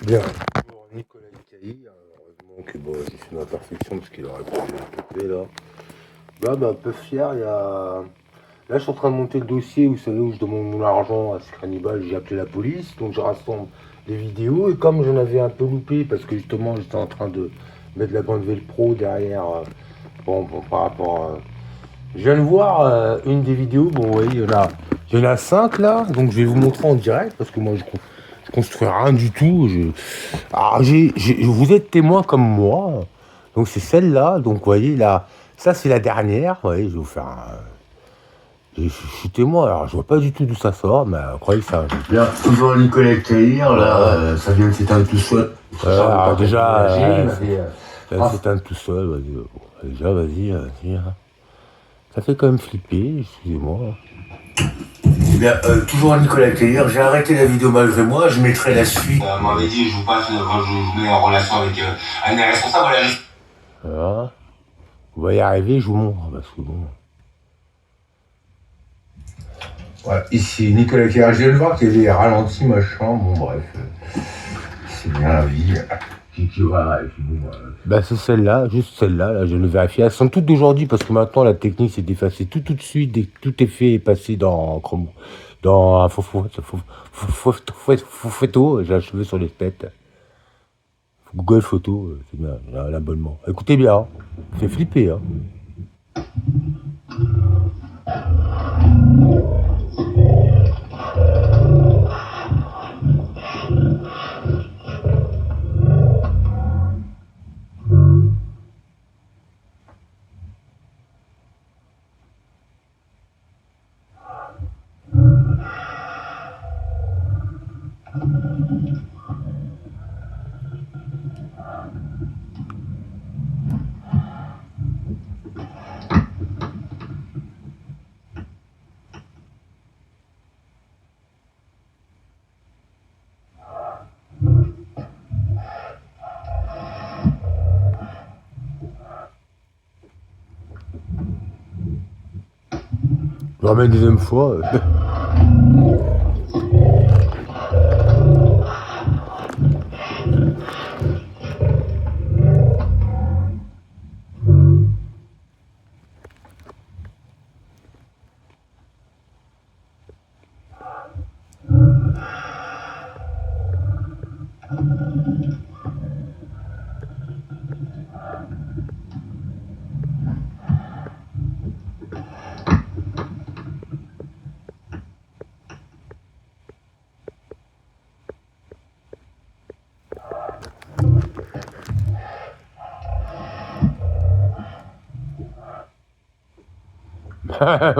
Bien. Bonjour, Nicolas Cailly. Heureusement que bon, j'ai fait une imperfection parce qu'il aurait pu couper là. Bah, un peu fier. Là, je suis en train de monter le dossier, vous savez, où je demande mon argent à ce cannibale. J'ai appelé la police, donc je rassemble les vidéos. Et comme j'en avais un peu loupé, parce que justement, j'étais en train de mettre la bande Velcro derrière. Bon, par rapport à. Je viens de voir une des vidéos. Bon, oui, il y en a 5 là, donc je vais vous montrer en direct parce que moi, je construis rien du tout. Alors, vous êtes témoin comme moi. Donc c'est celle-là. Donc vous voyez là, ça c'est la dernière. Vous voyez, je vais vous faire un. Je suis témoin. Alors je vois pas du tout d'où ça sort, mais croyez que ça. Là, toujours Nicolas Caillir, là, ça vient de s'éteindre tout seul. Alors déjà, Ah, s'éteindre tout seul. Déjà, vas-y. Ça fait quand même flipper. Excusez-moi. eh bien, toujours Nicolas Caillir, j'ai arrêté la vidéo malgré moi, je mettrai la suite. M'avait dit, je vous mets en relation avec un des responsables. Voilà. On va y arriver. Je vous montre parce que bon. Voilà, ici Nicolas Caillir, je viens de voir qu'il y avait ralenti machin, bon bref, c'est bien la vie. Bah c'est celle-là, juste celle-là, là, je le vérifie. Elles sont toutes d'aujourd'hui parce que maintenant la technique s'est effacée tout de suite, dès que tout est fait et passé dans Chrome, dans photo, j'ai achevé sur les pets. Google Photo, c'est bien, l'abonnement. Écoutez bien, hein, ça fait flipper. Hein. Je remets une deuxième fois.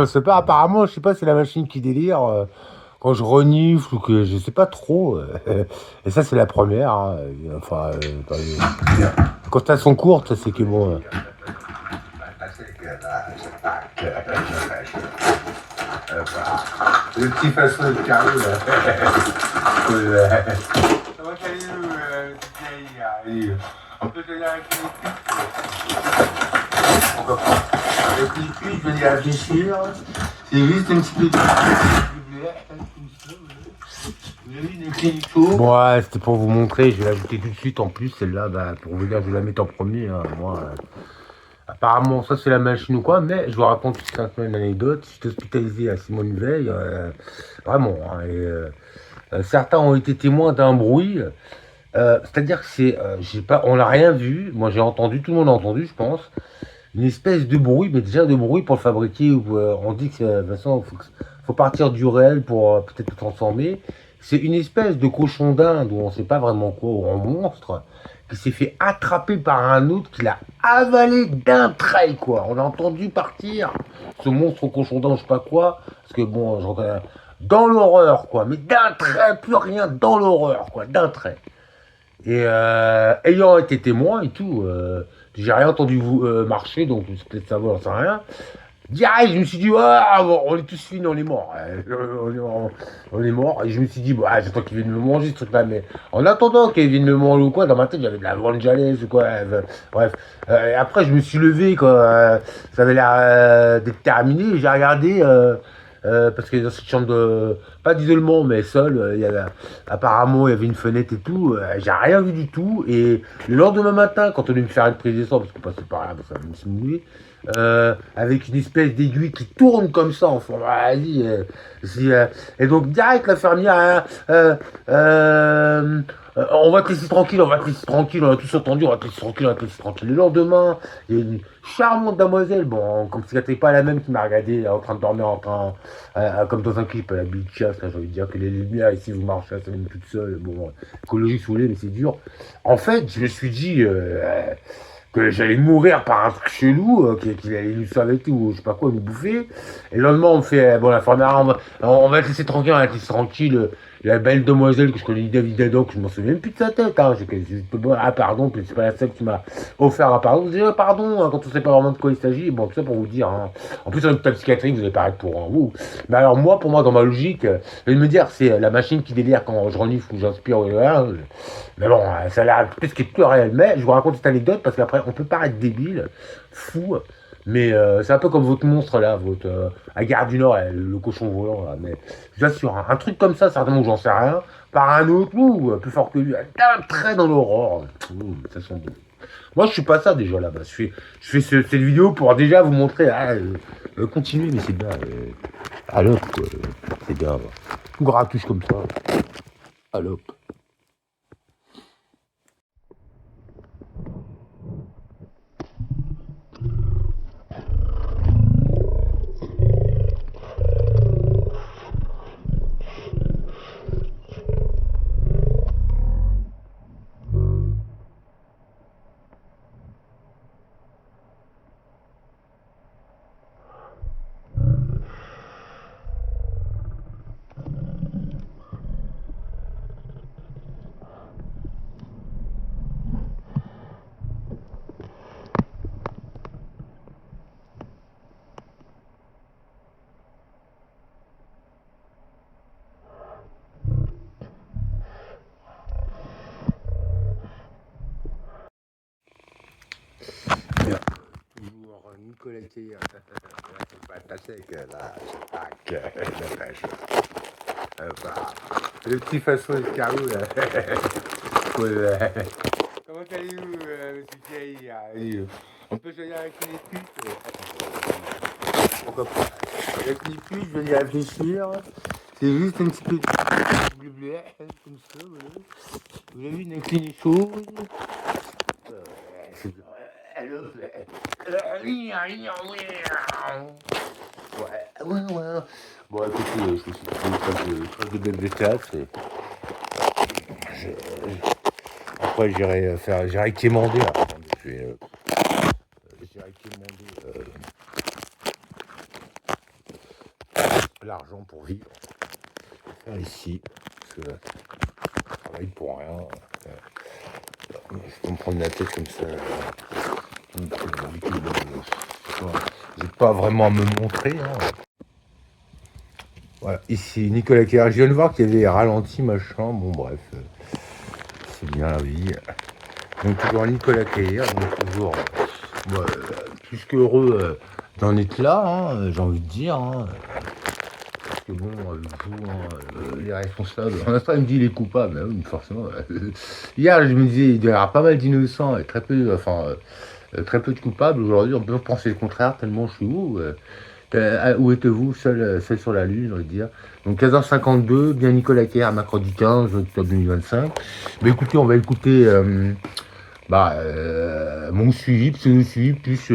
C'est pas, apparemment, je sais pas, c'est la machine qui délire. Quand je renifle ou que je sais pas trop. Et ça, c'est la première. Hein. Enfin, quand elles sont courtes, c'est que bon. Le petit façon de carré là. Ça va caler le DJ. On peut te donner un Le clip, je vais y réfléchir. C'est juste un petit peu de. Bon, ouais, c'était pour vous montrer. Je vais l'ajouter tout de suite en plus. Celle-là, bah, pour vous dire, je vais la mettre en premier. Hein. Moi, apparemment, ça, c'est la machine ou quoi. Mais je vous raconte une anecdote. J'étais hospitalisé à Simone Veil. Vraiment. Hein, et, certains ont été témoins d'un bruit. C'est-à-dire que j'ai pas, on n'a rien vu. Moi, j'ai entendu, tout le monde a entendu, je pense, une espèce de bruit, mais déjà de bruit pour le fabriquer. Où, on dit que de toute façon, faut partir du réel pour peut-être le transformer. C'est une espèce de cochon d'Inde où on ne sait pas vraiment quoi, ou un monstre qui s'est fait attraper par un autre qui l'a avalé d'un trait, quoi. On a entendu partir ce monstre au cochon d'Inde, je sais pas quoi, parce que bon, j'entends dans l'horreur, quoi, mais d'un trait, plus rien, dans l'horreur, quoi, d'un trait. Et ayant été témoin et tout, j'ai rien entendu marcher, donc c'est peut-être ça, j'en sais rien. Direct, je me suis dit, ah, bon, on est tous finis, on est morts. On est morts. Et je me suis dit, bah, j'attends qu'il vienne me manger ce truc-là. Mais en attendant qu'il vienne me manger ou quoi, dans ma tête, j'avais de la Vangelis ou quoi. Bref. Et après, je me suis levé, quoi. Ça avait l'air d'être terminé. J'ai regardé parce que dans cette chambre de, pas d'isolement, mais seul, apparemment il y avait une fenêtre et tout, j'ai rien vu du tout, et le lendemain matin, quand on est me faire une prise de sang, parce qu'on passait par là, ça me mouiller, avec une espèce d'aiguille qui tourne comme ça, enfin, vas-y, et donc direct l'infirmière, hein, on va te laisser tranquille, on va te laisser tranquille, on a tous entendu, on va te laisser tranquille, on va te laisser tranquille. Le lendemain, il y a une charmante demoiselle, bon, comme si c'était pas la même qui m'a regardé en train de dormir, comme dans un clip, la Big Chasse, là, j'ai envie de dire que les lumières ici, vous marchez, ça même toute seule, bon, écologie si vous voulez, mais c'est dur. En fait, je me suis dit, que j'allais mourir par un truc chelou, qu'il allait nous avec tout, je sais pas quoi, nous bouffer. Et le lendemain, on me fait, bon, l'infirmière, on va te laisser tranquille, on va te laisser tranquille. La belle demoiselle que je connais, David Dadok, je m'en souviens même plus de sa tête. Hein. Ah, pardon, c'est pas la seule qui m'a offert un pardon. Vous dites, pardon, hein, quand on sait pas vraiment de quoi il s'agit. Bon, tout ça pour vous dire. Hein. En plus, en hôpital psychiatrique, vous allez paraître pour un vous. Mais alors, moi, pour moi, dans ma logique, je vais me dire, c'est la machine qui délire quand je renifle ou j'inspire. Mais bon, ça a l'air peut-être ce qui est plus réel. Mais je vous raconte cette anecdote parce qu'après, on peut paraître débile, fou. Mais c'est un peu comme votre monstre là, votre à Gare du Nord, le cochon volant là. Mais je vous assure, un truc comme ça, certainement j'en sais rien, par un autre, plus fort que lui, un trait dans l'aurore. Ça sent bon. Moi je suis pas ça déjà là-bas. Je fais cette vidéo pour déjà vous montrer. Continuez, mais c'est bien. Allop, c'est bien. Tout grattouche comme ça. Allop. Bien. Toujours Nicolas Keir. C'est pas ta sec, là. Tac, la pêche. Le petit façon escargot, là. Comment allez-vous, monsieur Keir? On peut choisir avec les putes. Pourquoi pas? Avec les putes, je vais y réfléchir. C'est juste un petit peu de bleu, comme ça, voilà. Vous avez vu, une incliné chose. C'est bien. Ouais. Bon, écoutez, je me suis fait de belles de théâtre. Après, j'irai quémander. J'irai quémander l'argent pour vivre. Faire ici, parce que je travaille pour rien. Je peux me prendre la tête comme ça. J'ai pas vraiment à me montrer. Hein. Voilà, ici Nicolas Keir. Je viens de voir qu'il y avait ralenti, machin. Bon, bref, c'est bien la vie. Donc, toujours Nicolas Keir. Donc, toujours plus qu'heureux d'en être là, hein, j'ai envie de dire. Hein. Parce que bon, vous, les responsables. En instant, il me dit il est coupable. Bah oui, forcément. Hier, je me disais, il doit y avoir pas mal d'innocents et très peu de coupables. Aujourd'hui, on peut penser le contraire, tellement je suis où êtes-vous, seul sur la Lune, j'ai envie de dire. Donc 15h52, bien Nicolas Keir, mercredi 15 octobre 2025. Mais écoutez, on va écouter mon suivi, pseudo-suivi, plus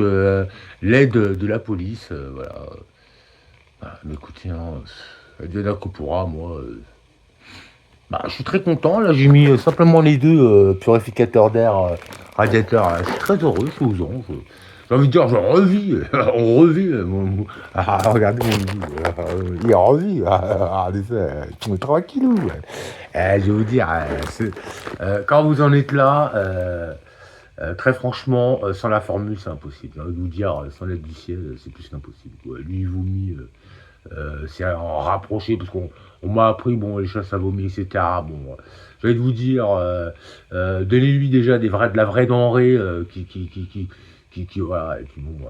l'aide de la police. Voilà. Mais écoutez, Dieu que pourra, moi. Je suis très content. Là, j'ai mis simplement les deux purificateurs d'air radiateurs. Je suis très heureux, je suis aux anges. J'ai envie de dire, je revis. On revit. Regardez mon lit. Il revit. Regardez ça. Tu me tranquillou. Je vais vous dire, quand vous en êtes là, très franchement, sans la formule, c'est impossible. J'ai envie de vous dire, sans l'aide du ciel, c'est plus qu'impossible. Lui, il vous mit. C'est en rapproché parce qu'on m'a appris les chasses à vomir, etc. Bon, je vais vous dire, donnez-lui déjà de la vraie denrée voilà, et puis bon,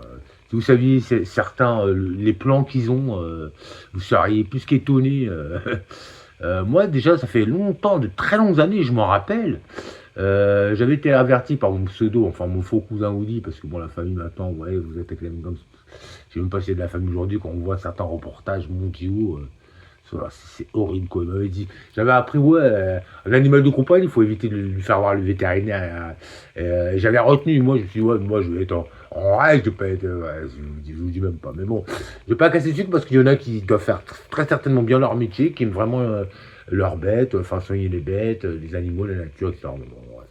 si vous saviez certains, les plans qu'ils ont, vous seriez plus qu'étonné. Moi, déjà, ça fait longtemps, de très longues années, je m'en rappelle. J'avais été averti par mon pseudo, enfin mon faux cousin Woody, parce que bon, la famille m'attend, ouais, vous êtes avec les mêmes comme ça. Je sais même pas si c'est de la famille aujourd'hui, quand on voit certains reportages mondiaux. Voilà, c'est horrible quoi. Il m'avait dit, j'avais appris, ouais, un animal de compagnie, il faut éviter de lui faire voir le vétérinaire. J'avais retenu, moi je me suis dit, ouais, moi je vais être en règle, je vais pas être. Ouais, je vous dis même pas. Mais bon, je vais pas casser dessus parce qu'il y en a qui doivent faire très certainement bien leur métier, qui aiment vraiment leurs bêtes, enfin soigner les bêtes, les animaux, la nature, etc. Mais bon, ouais.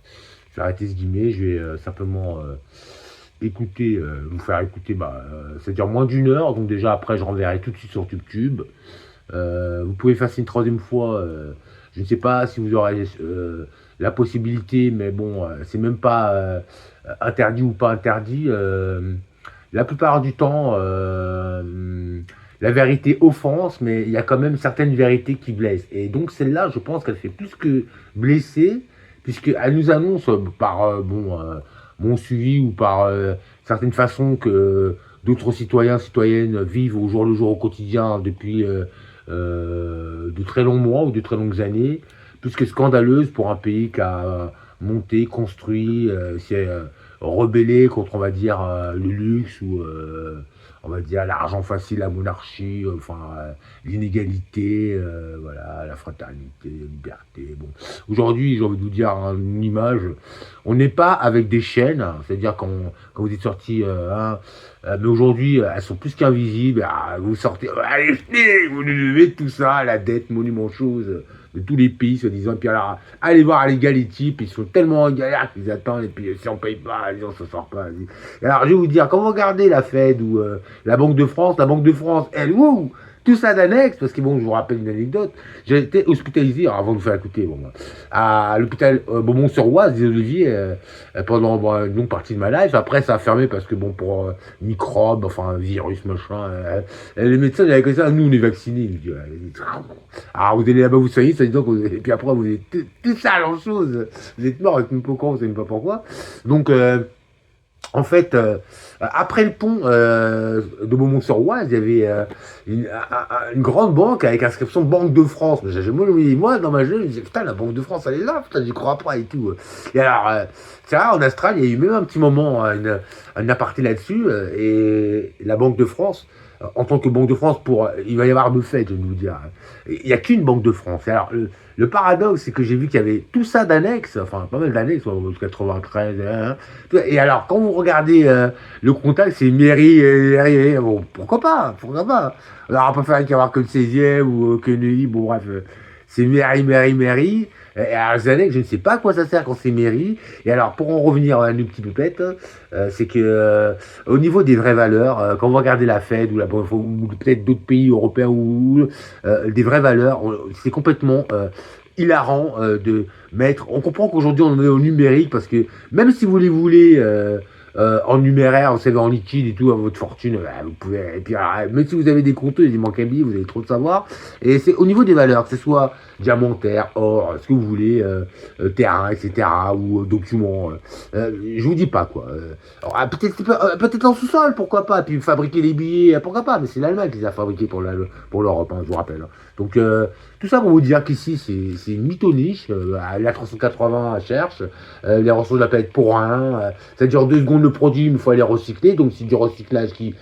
Je vais arrêter ce guillemet, je vais simplement écouter, vous faire écouter, c'est-à-dire moins d'1 heure, donc déjà après je renverrai tout de suite sur YouTube. Vous pouvez faire ça une troisième fois. Je ne sais pas si vous aurez la possibilité, mais bon, c'est même pas interdit ou pas interdit. La plupart du temps, la vérité offense, mais il y a quand même certaines vérités qui blessent. Et donc celle-là, je pense qu'elle fait plus que blesser, puisqu'elle nous annonce par mon suivi ou par certaines façons que d'autres citoyens, citoyennes vivent au jour le jour, au quotidien, depuis de très longs mois ou de très longues années, plus que scandaleuse pour un pays qui a monté, construit, s'est rebellé contre, on va dire, le luxe ou, on va dire, l'argent facile, la monarchie, l'inégalité, voilà, la fraternité, la liberté. Bon. Aujourd'hui, j'ai envie de vous dire une image, on n'est pas avec des chaînes, c'est-à-dire quand vous êtes sortis, mais aujourd'hui, elles sont plus qu'invisibles. Vous sortez, allez, vous nous levez tout ça, la dette monumenteuse de tous les pays, soi-disant. Et puis alors, allez voir les gars, les types, ils sont tellement en galère qu'ils attendent. Et puis si on paye pas, on se sort pas. Et alors, je vais vous dire, quand vous regardez la Fed ou la Banque de France, elle, wouh, tout ça d'annexe, parce que bon, je vous rappelle une anecdote, j'ai été hospitalisé, alors avant de vous faire écouter, à l'hôpital Beaumont-sur-Oise, des Oliviers, pendant une longue partie de ma life. Après, ça a fermé parce que bon, pour microbes, enfin, virus, machin, les médecins, ils avaient que ça, nous, on est vaccinés. Ils me disent, alors vous allez là-bas, vous soignez, ça dit donc, et puis après, vous êtes tout ça, la chose, vous êtes mort, vous êtes même pas au courant, vous savez même pas pourquoi. Donc, en fait, après le pont de Beaumont-sur-Oise, il y avait une grande banque avec inscription Banque de France. Moi, dans ma jeunesse, je me disais, putain, la Banque de France, elle est là, putain, j'y crois pas et tout. Et alors, c'est vrai, en Australie, il y a eu même un petit moment, un aparté là-dessus, et la Banque de France, en tant que Banque de France, il va y avoir deux fêtes, je vais vous dire. Il n'y a qu'une Banque de France. Et alors, le paradoxe, c'est que j'ai vu qu'il y avait tout ça d'annexes, enfin pas mal d'annexes, 93, et alors quand vous regardez le contact, c'est mairie, bon, pourquoi pas. Alors on peut faire qu'avoir que le 16e ou que Neuilly, bon bref, c'est mairie. Et alors les annexes, je ne sais pas à quoi ça sert quand c'est mairie. Et alors pour en revenir à nos petites poupettes, c'est que au niveau des vraies valeurs, quand vous regardez la Fed ou peut-être d'autres pays européens ou des vraies valeurs, c'est complètement hilarant de mettre. On comprend qu'aujourd'hui on est au numérique parce que même si vous les voulez en numéraire, vous savez, en liquide et tout, à votre fortune, vous pouvez. Et puis, même si vous avez des compteuses, il manque un billet, vous avez trop de savoir. Et c'est au niveau des valeurs, que ce soit diamantaire, or, ce que vous voulez, terrain, etc., ou documents. Je vous dis pas quoi. Alors, peut-être en sous-sol, pourquoi pas. Puis fabriquer les billets, pourquoi pas. Mais c'est l'Allemagne qui les a fabriqués pour l'Europe, je vous rappelle. Donc, tout ça pour vous dire qu'ici, c'est une mythoniche. La 380 à cherche. Les ressources de la planète pour rien. Ça dure 2 secondes le produit, mais il faut aller recycler. Donc, c'est du recyclage qui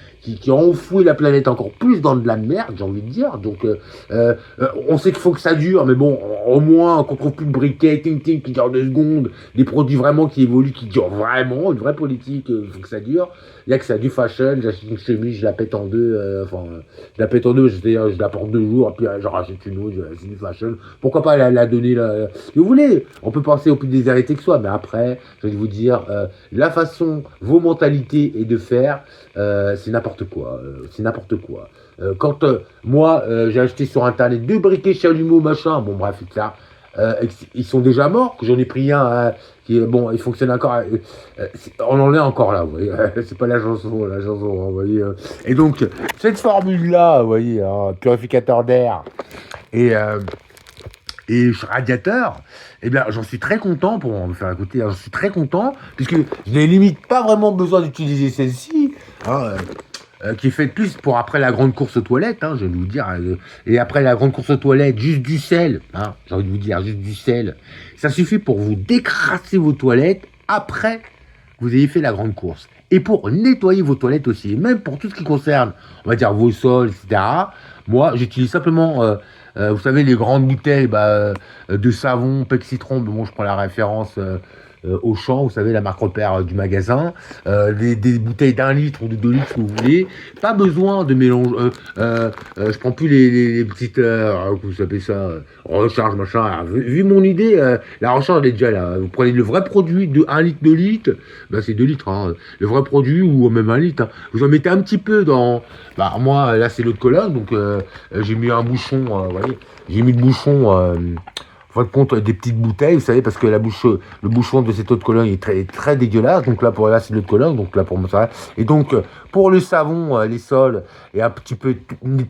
enfoui la planète encore plus dans de la merde, j'ai envie de dire. Donc, on sait qu'il faut que ça dure, mais bon, au moins, qu'on trouve plus de briquet, qui dure 2 secondes, des produits vraiment qui évoluent, qui durent vraiment, une vraie politique, il faut que ça dure. Il y a que ça, du fashion, j'achète une chemise, je la pète en deux, c'est-à-dire, je la porte 2 jours, puis j'en rachète une autre, c'est du fashion. Pourquoi pas la donner, là, si vous voulez, on peut penser au plus déshérité que soit, mais après, je vais vous dire, la façon, vos mentalités et de faire, c'est n'importe quoi, quand moi j'ai acheté sur internet 2 briquets chalumeau machin, bon bref etc. Ils sont déjà morts, que j'en ai pris un qui bon, il fonctionne encore, on en est encore là, vous voyez, c'est pas la chanson, vous voyez, et donc cette formule là, vous voyez, purificateur d'air et et radiateur, eh bien, j'en suis très content pour me faire écouter. J'en suis très content puisque je n'ai limite pas vraiment besoin d'utiliser celle-ci, hein, qui est faite plus pour après la grande course aux toilettes, hein, j'ai envie de vous dire. Et après la grande course aux toilettes, juste du sel, hein, j'ai envie de vous dire, juste du sel. Ça suffit pour vous décrasser vos toilettes après que vous ayez fait la grande course. Et pour nettoyer vos toilettes aussi, et même pour tout ce qui concerne, on va dire, vos sols, etc. Moi, j'utilise simplement, vous savez, les grandes bouteilles de savon, Pec Citron, bon, je prends la référence Auchan, vous savez, la marque repère du magasin, des bouteilles d'1 litre ou de 2 litres, si vous voulez. Pas besoin de mélange. Je prends plus les petites, vous appelez ça, recharge, machin. Alors, vu mon idée, la recharge elle est déjà là. Vous prenez le vrai produit de 1 litre, 2 litres, ben c'est 2 litres, hein, le vrai produit, ou même 1 litre. Hein. Vous en mettez un petit peu dans. Bah, moi, là, c'est l'eau de Cologne, donc j'ai mis un bouchon, vous voyez, j'ai mis le bouchon. Votre compte des petites bouteilles, vous savez, parce que le bouchon de cette eau de Cologne est très, très dégueulasse. Donc là, là, c'est l'eau de Cologne. Donc là, pour moi, ça. Et donc, pour le savon, les sols, et un petit peu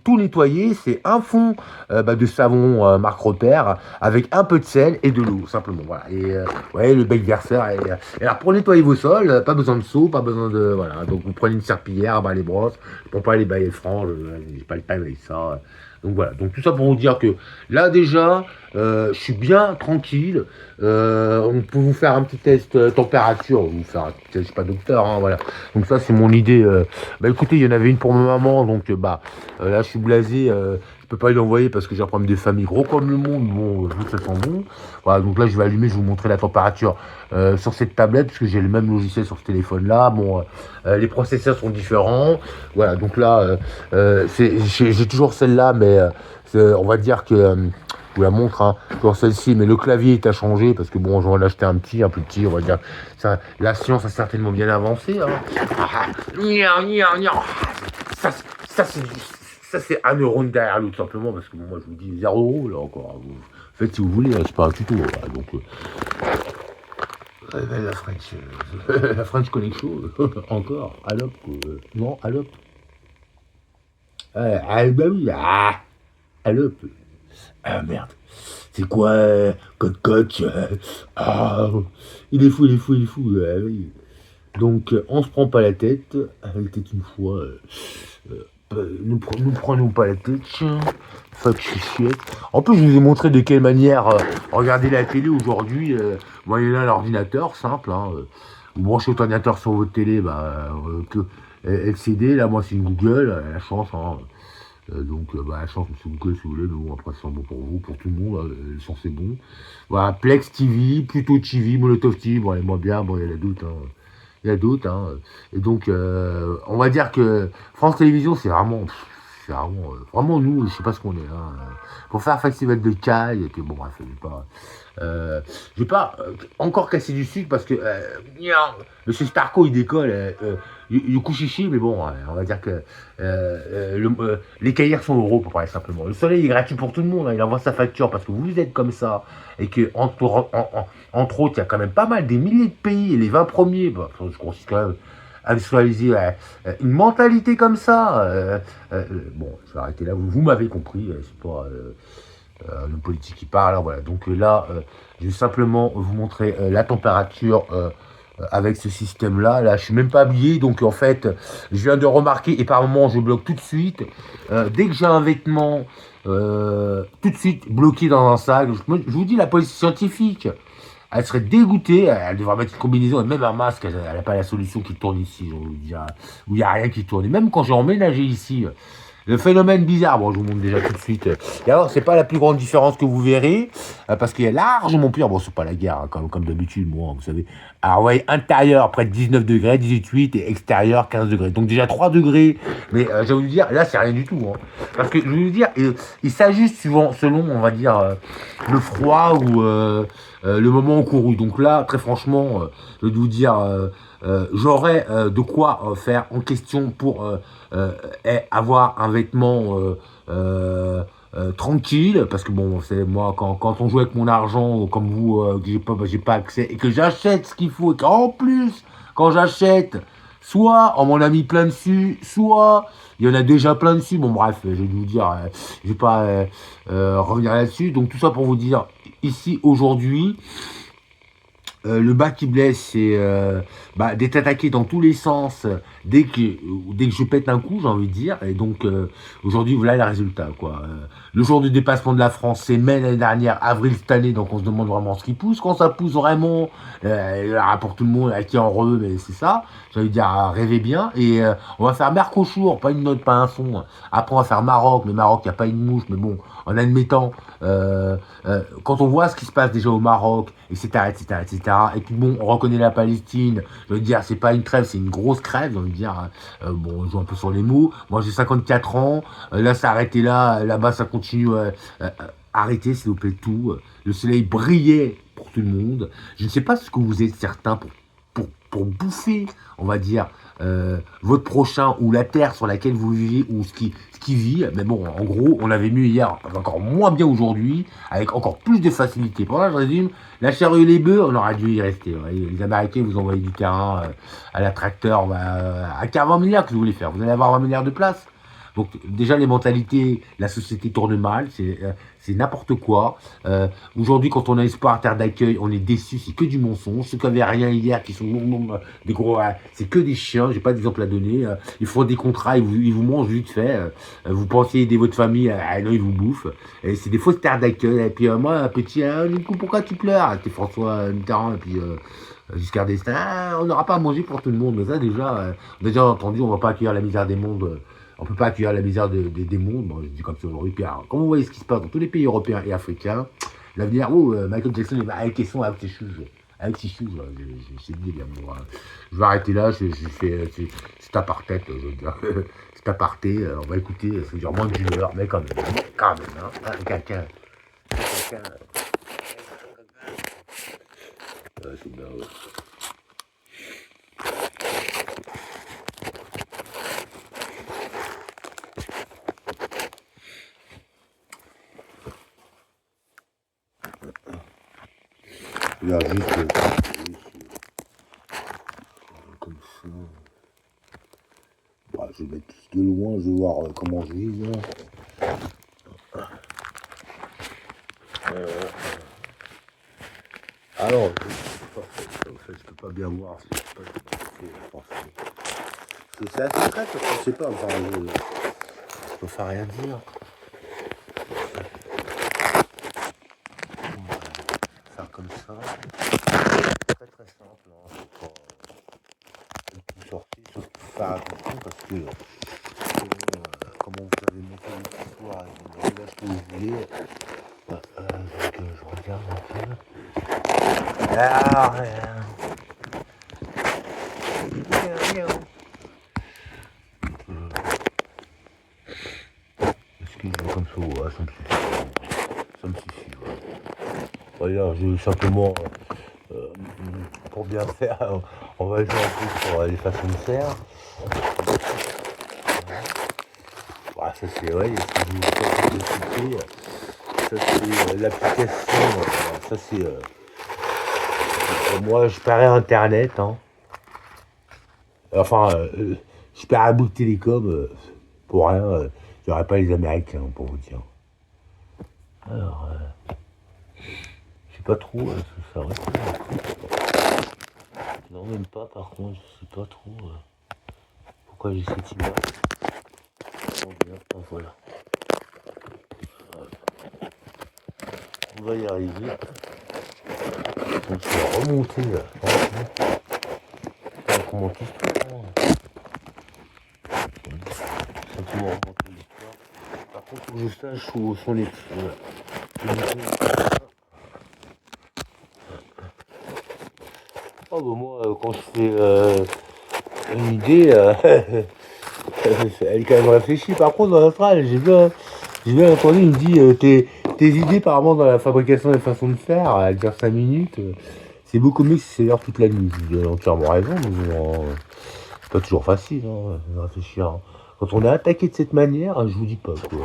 tout nettoyer, c'est un fond de savon marque repère avec un peu de sel et de l'eau, simplement. Voilà. Et ouais, le bec verseur. Et alors, pour nettoyer vos sols, pas besoin de seau, pas besoin de. Voilà. Donc, vous prenez une serpillière, les brosses. Je ne prends pas les balais francs, j'ai pas le time avec ça. Donc voilà, donc tout ça pour vous dire que là déjà, je suis bien tranquille. On peut vous faire un petit test température, vous faire un petit test, je suis pas docteur, hein, voilà. Donc ça c'est mon idée. Bah écoutez, il y en avait une pour ma maman, donc là je suis blasé. Je peux pas lui envoyer parce que j'ai un problème de famille gros comme le monde. Bon, vous ça sent bon. Voilà, donc là je vais allumer, je vais vous montrer la température sur cette tablette parce que j'ai le même logiciel sur ce téléphone-là. Bon, les processeurs sont différents. Voilà, donc là j'ai toujours celle-là, mais on va dire que je vous la montre, hein, toujours celle-ci, mais le clavier est à changer parce que bon, j'en ai acheté un plus petit, on va dire. Ça, la science a certainement bien avancé. Hein. Ça, c'est un neurone derrière l'autre, simplement, parce que bon, moi, je vous dis 0 €, là, encore. Vous faites si vous voulez, hein, c'est pas un tuto. Voilà, donc, la French Connection, encore, allop, non, allop. Bah oui, allop. Ah, merde. C'est quoi, coach ah, il est fou, oui. Donc, on se prend pas la tête, elle était une fois... nous prenons pas la tête. Fuck shit. En plus, je vous ai montré de quelle manière regarder la télé aujourd'hui. Moyennant l'ordinateur, simple. Hein, vous branchez votre ordinateur sur votre télé, LCD. Là, moi, c'est une Google. La chance. Hein, la chance, c'est Google si vous voulez. Mais bon, après, c'est bon pour vous, pour tout le monde. Le son, c'est bon. Voilà, Plex TV, Pluto TV, Molotov TV. Bon, allez, moi bien. Bon, il y a la doute. Hein. Il y a d'autres, hein. Et donc, on va dire que France Télévisions, c'est vraiment nous, je sais pas ce qu'on est, hein. Pour faire un festival de caille, et que bon, bref, je vais pas encore casser du sucre parce que Monsieur Starco, il décolle, il couche ici, mais bon, on va dire que les cahiers sont euros, pour parler simplement. Le soleil est gratuit pour tout le monde, hein, il envoie sa facture parce que vous êtes comme ça, et que entre autres, il y a quand même pas mal, des milliers de pays, et les 20 premiers, je consiste quand même à visualiser une mentalité comme ça. Bon, je vais arrêter là, vous m'avez compris, c'est pas le politique qui parle. Alors voilà, donc là, je vais simplement vous montrer la température avec ce système-là. Là, je suis même pas habillé, donc en fait, je viens de remarquer, et par moment, je bloque tout de suite. Dès que j'ai un vêtement, tout de suite bloqué dans un sac. Je vous dis, la police scientifique, elle serait dégoûtée, elle devrait mettre une combinaison et même un masque, elle n'a pas la solution qui tourne ici, je vous dire, où il n'y a rien qui tourne. Et même quand j'ai emménagé ici, le phénomène bizarre, bon je vous montre déjà tout de suite, et alors c'est pas la plus grande différence que vous verrez, parce qu'il y a largement pire, bon c'est pas la guerre, hein, comme d'habitude, moi, vous savez. Alors ouais, intérieur près de 19 degrés, 18, et extérieur 15 degrés, donc déjà 3 degrés, mais je vais vous dire, là c'est rien du tout, hein, parce que je vais vous dire, il s'ajuste souvent, selon, on va dire, le froid ou le moment couru. Donc là, très franchement, je vais vous dire, j'aurais de quoi faire en question pour avoir un vêtement tranquille, parce que bon, c'est moi quand on joue avec mon argent, comme vous, que j'ai pas accès, et que j'achète ce qu'il faut, et qu'en plus, quand j'achète, soit on m'en a mis plein dessus, soit il y en a déjà plein dessus. Bon bref, je vais vous dire, je vais pas revenir là-dessus. Donc tout ça pour vous dire, ici aujourd'hui, le bas qui blesse, c'est d'être attaqué dans tous les sens dès que je pète un coup, j'ai envie de dire. Et donc, aujourd'hui, voilà les résultats, quoi. Le jour du dépassement de la France, c'est mai l'année dernière, avril cette année, donc on se demande vraiment ce qui pousse. Quand ça pousse vraiment, pour tout le monde, qui est en heureux, mais c'est ça. J'ai envie de dire, rêvez bien. Et on va faire Mercosur, pas une note, pas un son. Après, on va faire Maroc, mais Maroc, il n'y a pas une mouche, mais bon, en admettant, quand on voit ce qui se passe déjà au Maroc, etc., etc., etc., et puis bon, on reconnaît la Palestine, je veux dire, c'est pas une trêve, c'est une grosse crève, je veux dire, bon, on joue un peu sur les mots, moi j'ai 54 ans, là ça a arrêté là, là-bas ça continue, arrêtez s'il vous plaît tout, le soleil brillait pour tout le monde, je ne sais pas ce que vous êtes certains pour bouffer, on va dire, votre prochain ou la terre sur laquelle vous vivez ou ce qui vit. Mais bon, en gros, on avait mieux hier, encore moins bien aujourd'hui, avec encore plus de facilité. Pour là, je résume, la charrue et les bœufs, on aurait dû y rester. Ouais. Les Américains vous envoient du terrain à la tracteur, à 40 milliards que vous voulez faire. Vous allez avoir 20 milliards de places. Donc déjà les mentalités, la société tourne mal, c'est n'importe quoi. Aujourd'hui, quand on a espoir, terre d'accueil, on est déçu, c'est que du mensonge. Ceux qui avaient rien hier, qui sont des gros, c'est que des chiens. J'ai pas d'exemple à donner. Ils font des contrats, ils vous mangent vite fait. Vous pensez aider votre famille, non, ils vous bouffent. Et c'est des fausses terres d'accueil. Et puis moi, petit, du coup, pourquoi tu pleures? T'es François Mitterrand et puis. Giscard d'Estaing, on n'aura pas à manger pour tout le monde. Mais ça, déjà, on a déjà entendu, on va pas accueillir la misère des mondes. On ne peut pas accueillir la misère des mondes. Bon, je dis comme ça aujourd'hui. Puis, alors, quand vous voyez ce qui se passe dans tous les pays européens et africains, l'avenir, Michael Jackson, il va avec ses sons, avec ses choses. Avec ses choses, j'ai dit, bien, bon, je vais arrêter là, c'est apartheid, je veux dire. C'est aparté, on va écouter, c'est genre moins d'une heure, mais quand même, hein, quelqu'un. C'est bien, ouais. Là, juste comme ça. Bah, je vais mettre plus de loin, je vais voir comment je vise. Alors, je peux pas bien voir. C'est assez secret, je sais pas. Enfin, je peux faire rien dire. Faire comme ça. Très très simple. Hein. C'est pas tout sorti, sauf qu'il faut faire attention parce que comment vous avez monté l'histoire et le langage que vous voulez. Donc je regarde un peu. Alors, est-ce que je vais comme ça? Ouais, ça me suffit. Ça me suffit. Ouais. Regarde, je vais simplement, pour bien faire, on va jouer un peu sur les façons de faire. Ouais, ça c'est, ouais, ça c'est l'application, ça c'est, moi je parais internet, hein. Enfin, je parais à Bouygues Télécom, pour rien, j'aurais pas les Américains, pour vous dire. Alors, je sais pas trop ce que ça reste. Non, même pas, par contre, je sais pas trop pourquoi j'ai cette image. Voilà. On va y arriver. Donc je vais remonter là. Comment tout se passe. Simplement remonter l'histoire. Par contre, faut que je sache où sont les petits. Oh bah moi, quand je fais une idée, elle est quand même réfléchie. Par contre, dans la phrase, j'ai bien entendu, il me dit tes idées, apparemment, dans la fabrication des façons de faire, elle dure 5 minutes. C'est beaucoup mieux que si c'est l'heure toute la nuit. Vous avez entièrement raison, mais bon, c'est pas toujours facile de réfléchir. Hein. Quand on est attaqué de cette manière, je vous dis pas quoi.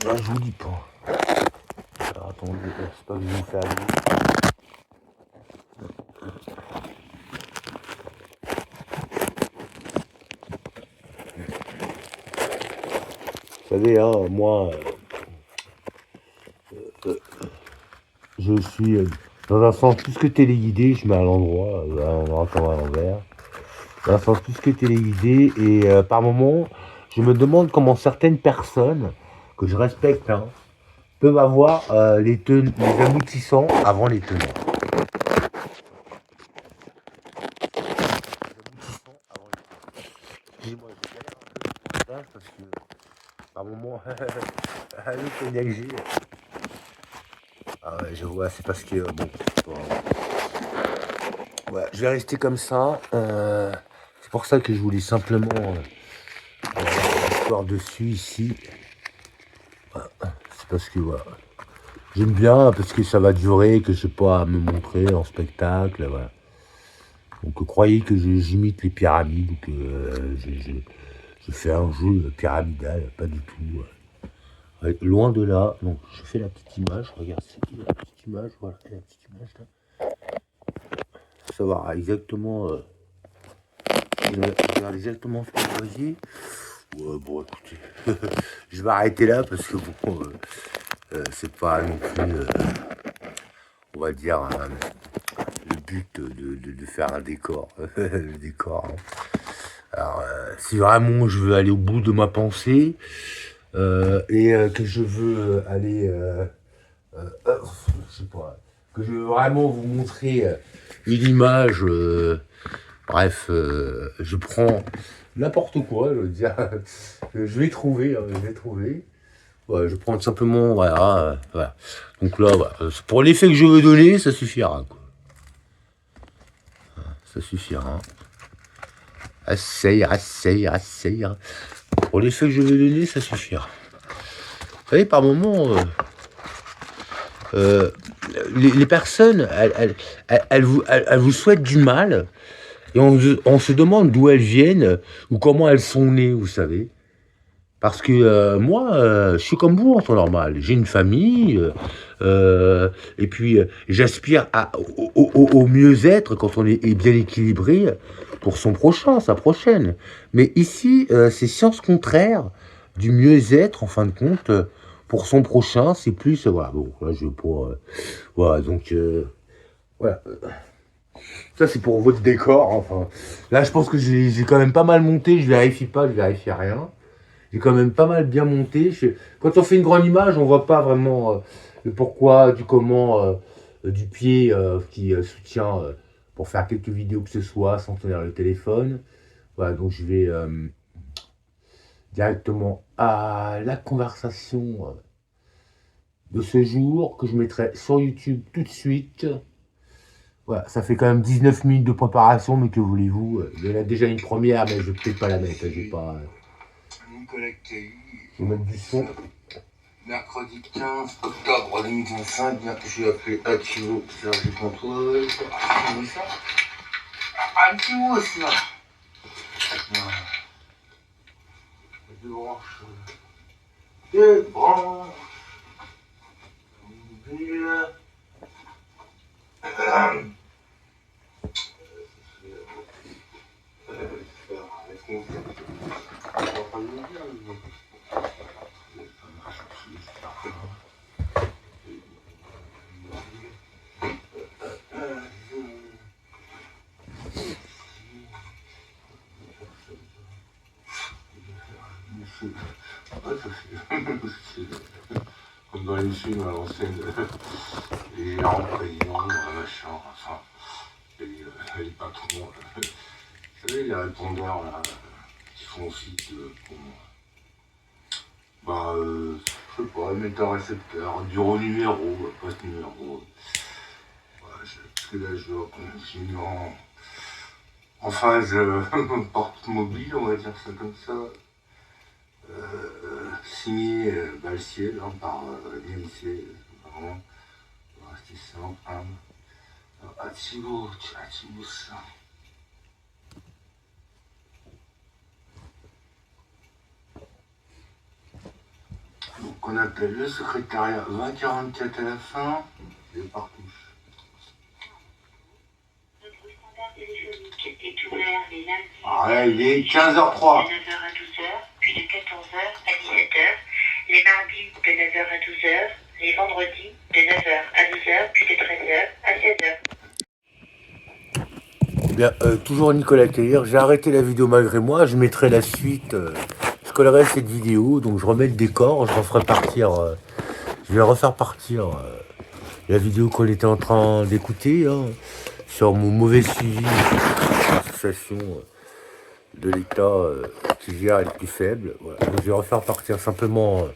Je vous dis pas. Alors attendez, c'est pas que je vais vous faire aller. savez, hein, moi, je suis dans un sens plus que téléguidé, je mets à l'endroit comme à l'envers. Dans un sens plus que téléguidé, et par moments, je me demande comment certaines personnes, que je respecte, hein, peuvent avoir les aboutissants avant les tenants. Excusez-moi, je galère un peu le montage parce que par moment, le cognac que j'ai. Ah ouais, je vois, c'est parce que bon, ouais, je vais rester comme ça. C'est pour ça que je voulais simplement m'asseoir dessus ici. Voilà. C'est parce que voilà. J'aime bien parce que ça va durer, que je n'ai pas à me montrer en spectacle. Voilà. Donc croyez que j'imite les pyramides, que je fais un jeu pyramidal, pas du tout. Ouais, loin de là. Donc je fais la petite image, regarde, c'est la petite image, voilà, la petite image là. Savoir exactement, regarde exactement ce que vous voyez. Ouais, bon écoutez, je vais arrêter là parce que bon, c'est pas non plus, on va dire, le but de faire un décor, le décor. Hein. Alors, si vraiment je veux aller au bout de ma pensée et que je veux aller, je sais pas, que je veux vraiment vous montrer une image, bref, je prends n'importe quoi, je veux dire, je vais trouver, je vais trouver. Ouais, je prends simplement, voilà, voilà. Donc là, voilà. Pour l'effet que je veux donner, ça suffira, quoi. Ça suffira. Assez. Pour l'effet que je veux donner, ça suffira. Vous savez, par moments, les personnes, elles vous souhaitent du mal, et on se demande d'où elles viennent, ou comment elles sont nées, vous savez. Parce que moi, je suis comme vous en temps normal. J'ai une famille, et puis j'aspire au mieux-être quand on est bien équilibré pour son prochain, sa prochaine. Mais ici, c'est science contraire du mieux-être, en fin de compte, pour son prochain. C'est plus, voilà, bon, là, je veux pas... voilà, donc, voilà. Ça, c'est pour votre décor, enfin. Là, je pense que j'ai quand même pas mal monté, je vérifie pas, je vérifie rien. J'ai quand même pas mal bien monté. Quand on fait une grande image, on voit pas vraiment le pourquoi, du comment, du pied qui soutient pour faire quelques vidéos que ce soit sans tenir le téléphone. Voilà, donc je vais directement à la conversation de ce jour que je mettrai sur YouTube tout de suite. Voilà, ça fait quand même 19 minutes de préparation, mais que voulez-vous, il y en a déjà une première, mais je vais peut-être pas la mettre. J'ai pas. Je vais mettre du son. Mercredi 15 octobre 2025, j'ai appelé Akivo, Serge Contrôle. Akivo aussi là. Deux branches. Deux branches. Comme dans les films à l'ancienne, les gérants présidents, machin, enfin, les patrons, vous savez, les répondeurs là, qui font office de, je sais pas, émetteur récepteur, bureau numéro, poste numéro. Parce que là, j'ai mis en phase porte mobile, on va dire ça comme ça. Signé Balsier là, par l'IMC, vraiment, rester simple, humble. Ativo ça. Donc on appelle le secrétariat 2044 à la fin, et partouche. Notre standard téléphonique est ouvert les lundis. Ah ouais, il est 15h03. De 9h à 12h, puis de 14h à 17h. les mardis de 9 heures à 12 heures, les vendredis de 9 heures à 12 heures, puis de 13 heures à 16 heures. Bien, toujours Nicolas Caillère, j'ai arrêté la vidéo malgré moi, je mettrai la suite, je collerai cette vidéo, donc je remets le décor, je referai partir, je vais refaire partir la vidéo qu'on était en train d'écouter, hein, sur mon mauvais suivi de l'association de l'État qui gère les plus faibles. Voilà. Donc, je vais refaire partir simplement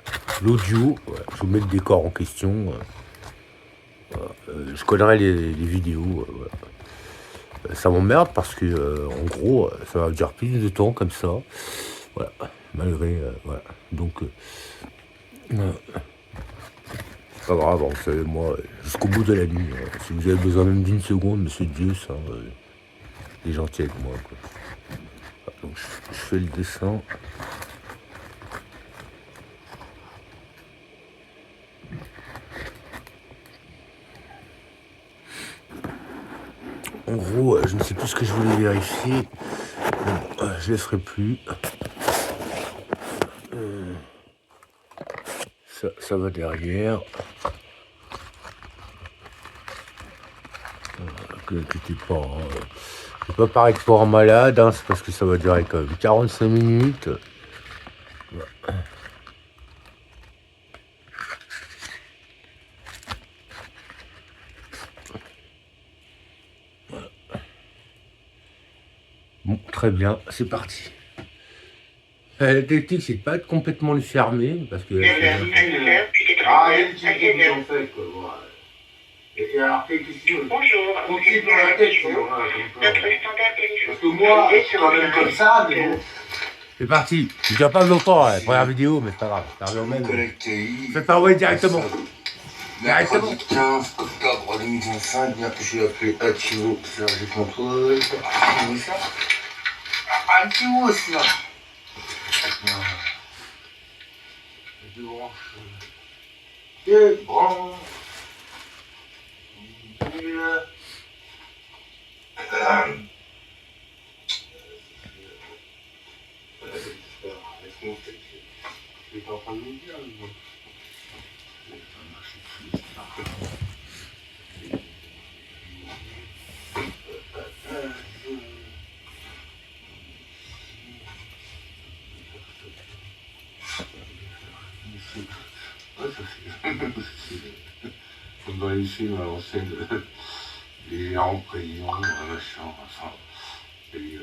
l'audio, voilà. Je vous mets le décor en question, voilà. Je collerai les vidéos, voilà. Ça m'emmerde parce que en gros ça va durer plus de temps comme ça, voilà, malgré voilà, donc c'est pas grave, vous savez, moi jusqu'au bout de la nuit, si vous avez besoin même d'une seconde, monsieur Dieu, ça il est gentil avec moi, quoi. Voilà, donc je fais le dessin. En gros, je ne sais plus ce que je voulais vérifier. Bon, je ne le ferai plus. Ça va derrière. Ne vous inquiétez pas. Hein. Je ne vais pas paraître pour un malade. Hein, c'est parce que ça va durer quand même 45 minutes. Voilà. Bon, très bien, c'est parti. La technique, c'est de pas être complètement le fermer, parce que... 9 heures à 12 heures, puis de 13 Ah, heures les à petits 16 trucs heures. en fait, quoi. Voilà. Et alors, quelle question? Bonjour, On vous tire êtes dans bien la à tête, Tivo, voilà, comme ça. notre standard téléphonique. Parce que moi, je suis quand même comme ça, mais bon. C'est parti. Je ne dure pas longtemps, la première vidéo, mais c'est pas grave. Ça revient au même. Faites pas envoyer directement. Mercredi 15 octobre 2025, bien que j'ai appelé Ativo, chargé de contrôle. Ativo, c'est là. Je branche. Je branche. J'étais en train de me dire, mais... Comme dans les films à l'ancienne, les gérants, présidents, machin, enfin, les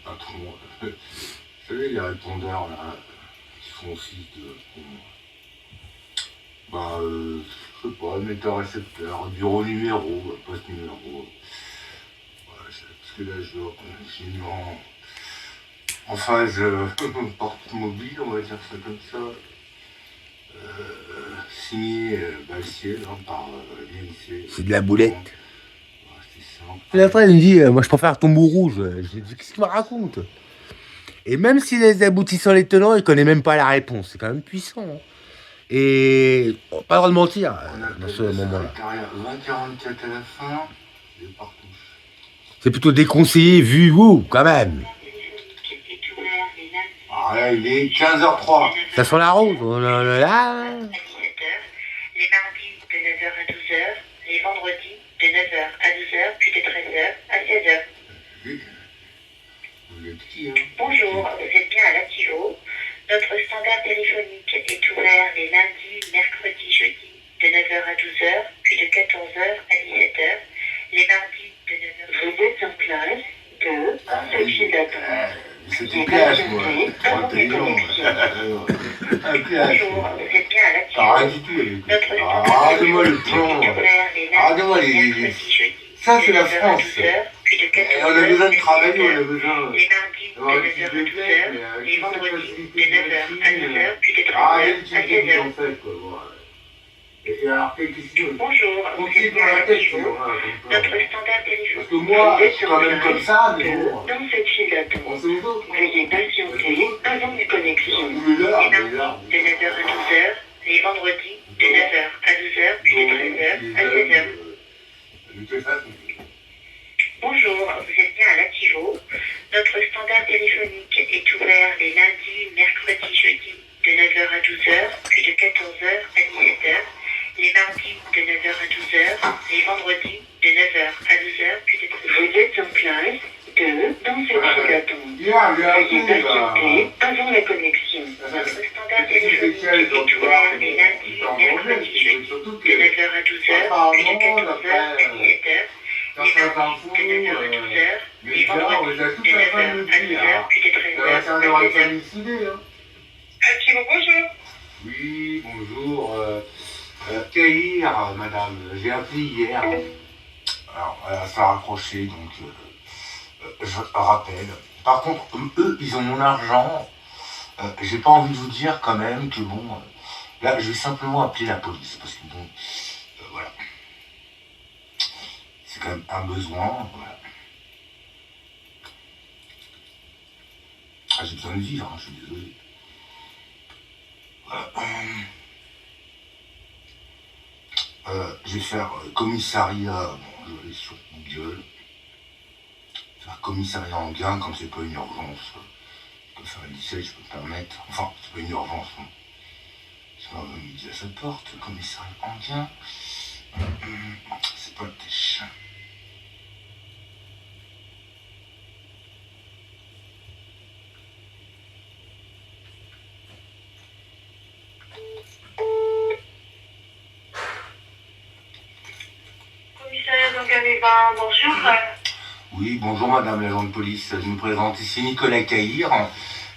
patrons, vous savez, les répondeurs là, qui font aussi de. Bah, je sais pas, émetteur récepteur, bureau numéro, poste numéro. Voilà, parce que là, j'ai mis en phase porte mobile, on va dire ça comme ça. Signé Balsier par l'INC. C'est de la boulette. C'est simple. Et après, il me dit, moi je préfère tombeau rouge. J'ai dit, qu'est-ce qu'il me raconte? Et même si les aboutissants les tenants, il connaît même pas la réponse. C'est quand même puissant. Hein. Et pas le droit de mentir dans ce moment-là. 20-44 à la fin, et partout. C'est plutôt déconseillé vu où, quand même. Est ouvert les lundis. Ah là, il est 15h03. Ça sent la rose. Oh là là là. À 17 heures, les mardis de 9 heures à 12 heures, les vendredis de 9 heures à 12 heures, puis de 13 heures à 16 heures. Vous êtes qui, hein? Bonjour, vous êtes bien à l'Ativo. Notre standard téléphonique est ouvert les lundis, mercredis, jeudis de 9 heures à 12 heures, puis de 14 heures à 17 heures, les mardis de 9 heures. Vous êtes en classe de ce fil d'attente. C'était classe, moi. Bonjour, Un classe. vous êtes bien à l'Ativo. Ah, rien du tout, avec Notre standard Arrêtez-moi le téléphonique plan. est ouvert les lundis, Arrêtez-moi les... mercredis, jeudis. Ça, c'est la de 9 heures à France. 12 heures, puis de 14 Et on a besoin de travailler, on a heures. besoin... Les mardis de 9 heures à 12 heures, les vendredis de 9 heures à 12 heures, puis de 13 Ah, heures les à petits 16 trucs heures. en fait, quoi. Voilà. Et alors, quelle question? Bonjour, On vous tire êtes dans bien à la tête, l'Ativo. voilà, comme ça. Notre standard téléphonique. Parce que moi, je suis quand même comme ça, mais bon... Dans cette file On d'attente, sait les autres. veuillez patienter avant une connexion. Vous êtes là, Les vous êtes là. mardis de 9 heures à 12 heures, les vendredis de 9 heures à 12 heures, puis de 13 heures à 16 heures. Bonjour, vous êtes bien à l'Ativo. Notre standard téléphonique est ouvert les lundis, mercredis, jeudis de de 9h à 12h, puis de 14h à 17h, les mardis de 9h à 12h, les vendredis de 9h à 12h, puis de 13h. Vous êtes en classe 2 dans cette file d'attente. Veuillez patienter avant la connexion. Notre standard téléphonique est ouvert les lundis, mercredis, jeudis, de 9h à 12h, puis de 14h à 17h. Les mardis de 9h à 12h, les vendredis de 9h à 12h, puis de 13h à 16h. Bonjour. Oui, bonjour. Caïr, madame, j'ai appelé hier. Alors, ça a raccroché, donc je rappelle. Par contre, eux, ils ont mon argent. J'ai pas envie de vous dire quand même que bon, là, je vais simplement appeler la police parce que bon, voilà. C'est quand même un besoin, voilà. Ah, j'ai besoin de vivre, hein, je suis désolé. Je vais faire commissariat, bon, je vais aller sur Google. Faire commissariat en gain, comme c'est pas une urgence. Je peux faire le 17, je peux me permettre. Enfin, c'est pas une urgence. Hein. Ça va midi à sa porte, commissariat en gain. C'est pas le tèche. Bonjour. Oui, bonjour madame l'agent de police, je me présente ici Nicolas Caïr.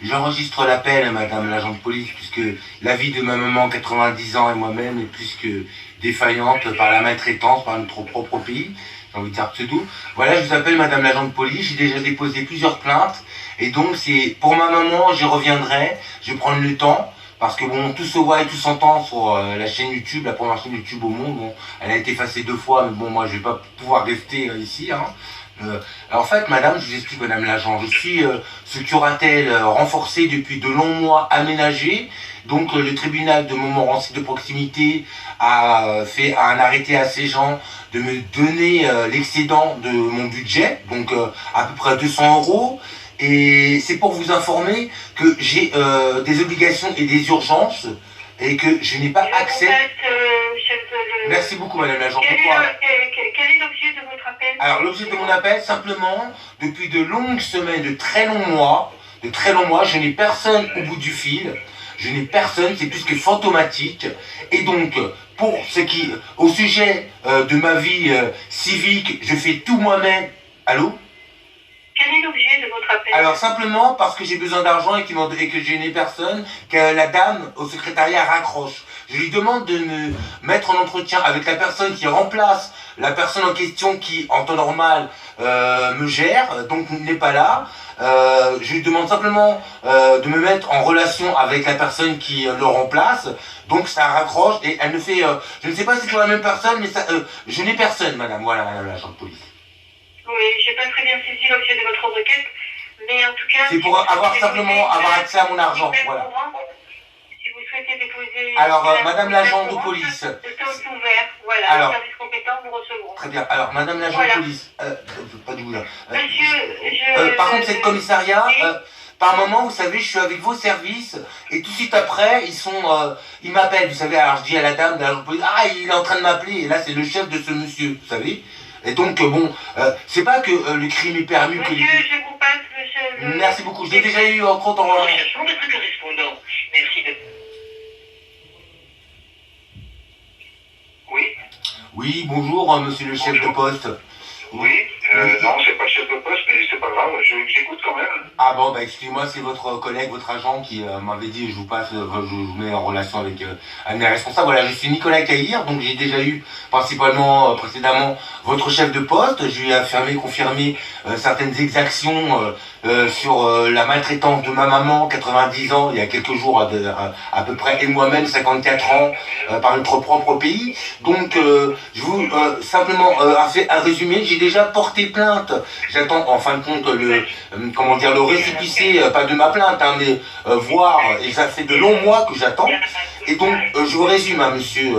J'enregistre l'appel madame l'agent de police puisque la vie de ma maman 90 ans et moi-même est plus que défaillante par la maltraitance, par notre propre pays. J'ai envie de dire pseudo. Voilà, je vous appelle madame l'agent de police, j'ai déjà déposé plusieurs plaintes et donc c'est pour ma maman, j'y reviendrai, je vais prendre le temps. Parce que bon, tout se voit et tout s'entend sur la chaîne YouTube, la première chaîne YouTube au monde. Bon, elle a été effacée 2 fois, mais bon, moi, je vais pas pouvoir rester ici. Hein. Alors, en fait, madame, je vous explique, madame l'agent, je suis sous curatelle renforcée depuis de longs mois aménagée. Donc, le tribunal de Montmorency de proximité a fait un arrêté à ces gens de me donner l'excédent de mon budget, donc à peu près 200 €. Et c'est pour vous informer que j'ai des obligations et des urgences et que je n'ai pas accès. Merci beaucoup madame l'agent. Quel est l'objet de votre appel? Alors l'objet de mon appel, simplement, depuis de longues semaines, de très longs mois, je n'ai personne au bout du fil. Je n'ai personne, c'est plus que fantomatique. Et donc, pour ce qui, au sujet de ma vie civique, je fais tout moi-même. Allô? Quel est l'objet de votre appel? Alors simplement parce que j'ai besoin d'argent et que je n'ai personne, que la dame au secrétariat raccroche. Je lui demande de me mettre en entretien avec la personne qui remplace la personne en question qui, en temps normal, me gère, donc n'est pas là. Je lui demande simplement de me mettre en relation avec la personne qui le remplace. Donc ça raccroche et elle me fait... je ne sais pas si c'est pour la même personne, mais ça, je n'ai personne, madame. Voilà, madame l'agent de police. Oui, je n'ai pas très bien saisi l'objet de votre requête, mais en tout cas... C'est pour avoir simplement avoir accès à mon argent, voilà. Si vous souhaitez déposer... Alors, madame l'agent de police... Le temps est ouvert, voilà, alors, le service compétent, nous recevrons. Très bien, alors, madame l'agent de police... pas du tout là. Monsieur, par contre, c'est le commissariat... par moment, vous savez, je suis avec vos services, et tout de suite après, ils m'appellent, vous savez, alors je dis à la dame de l'agent de police, ah, il est en train de m'appeler, et là, c'est le chef de ce monsieur, vous savez. Et donc, bon, c'est pas que le crime est permis... Monsieur, je vous passe, monsieur... Merci beaucoup, je l'ai déjà eu en compte en... Nous cherchons votre correspondant. Merci de... Oui, Oui, bonjour, monsieur le chef de poste. oui. Non, c'est pas le chef de poste, mais c'est pas grave, j'écoute quand même. Ah bon, bah excusez-moi, c'est votre collègue, votre agent qui m'avait dit, je vous mets en relation avec un des responsables. Voilà, je suis Nicolas Caïr, donc j'ai déjà eu principalement, précédemment, votre chef de poste. Je lui ai confirmé certaines exactions sur la maltraitance de ma maman, 90 ans, il y a quelques jours à peu près, et moi-même, 54 ans, par notre propre pays. Donc, je vous, simplement, un résumé, j'ai déjà porté plainte. J'attends en fin de compte le récépissé, pas de ma plainte, hein, mais voir, et ça fait de longs mois que j'attends. Et donc, je vous résume, hein, monsieur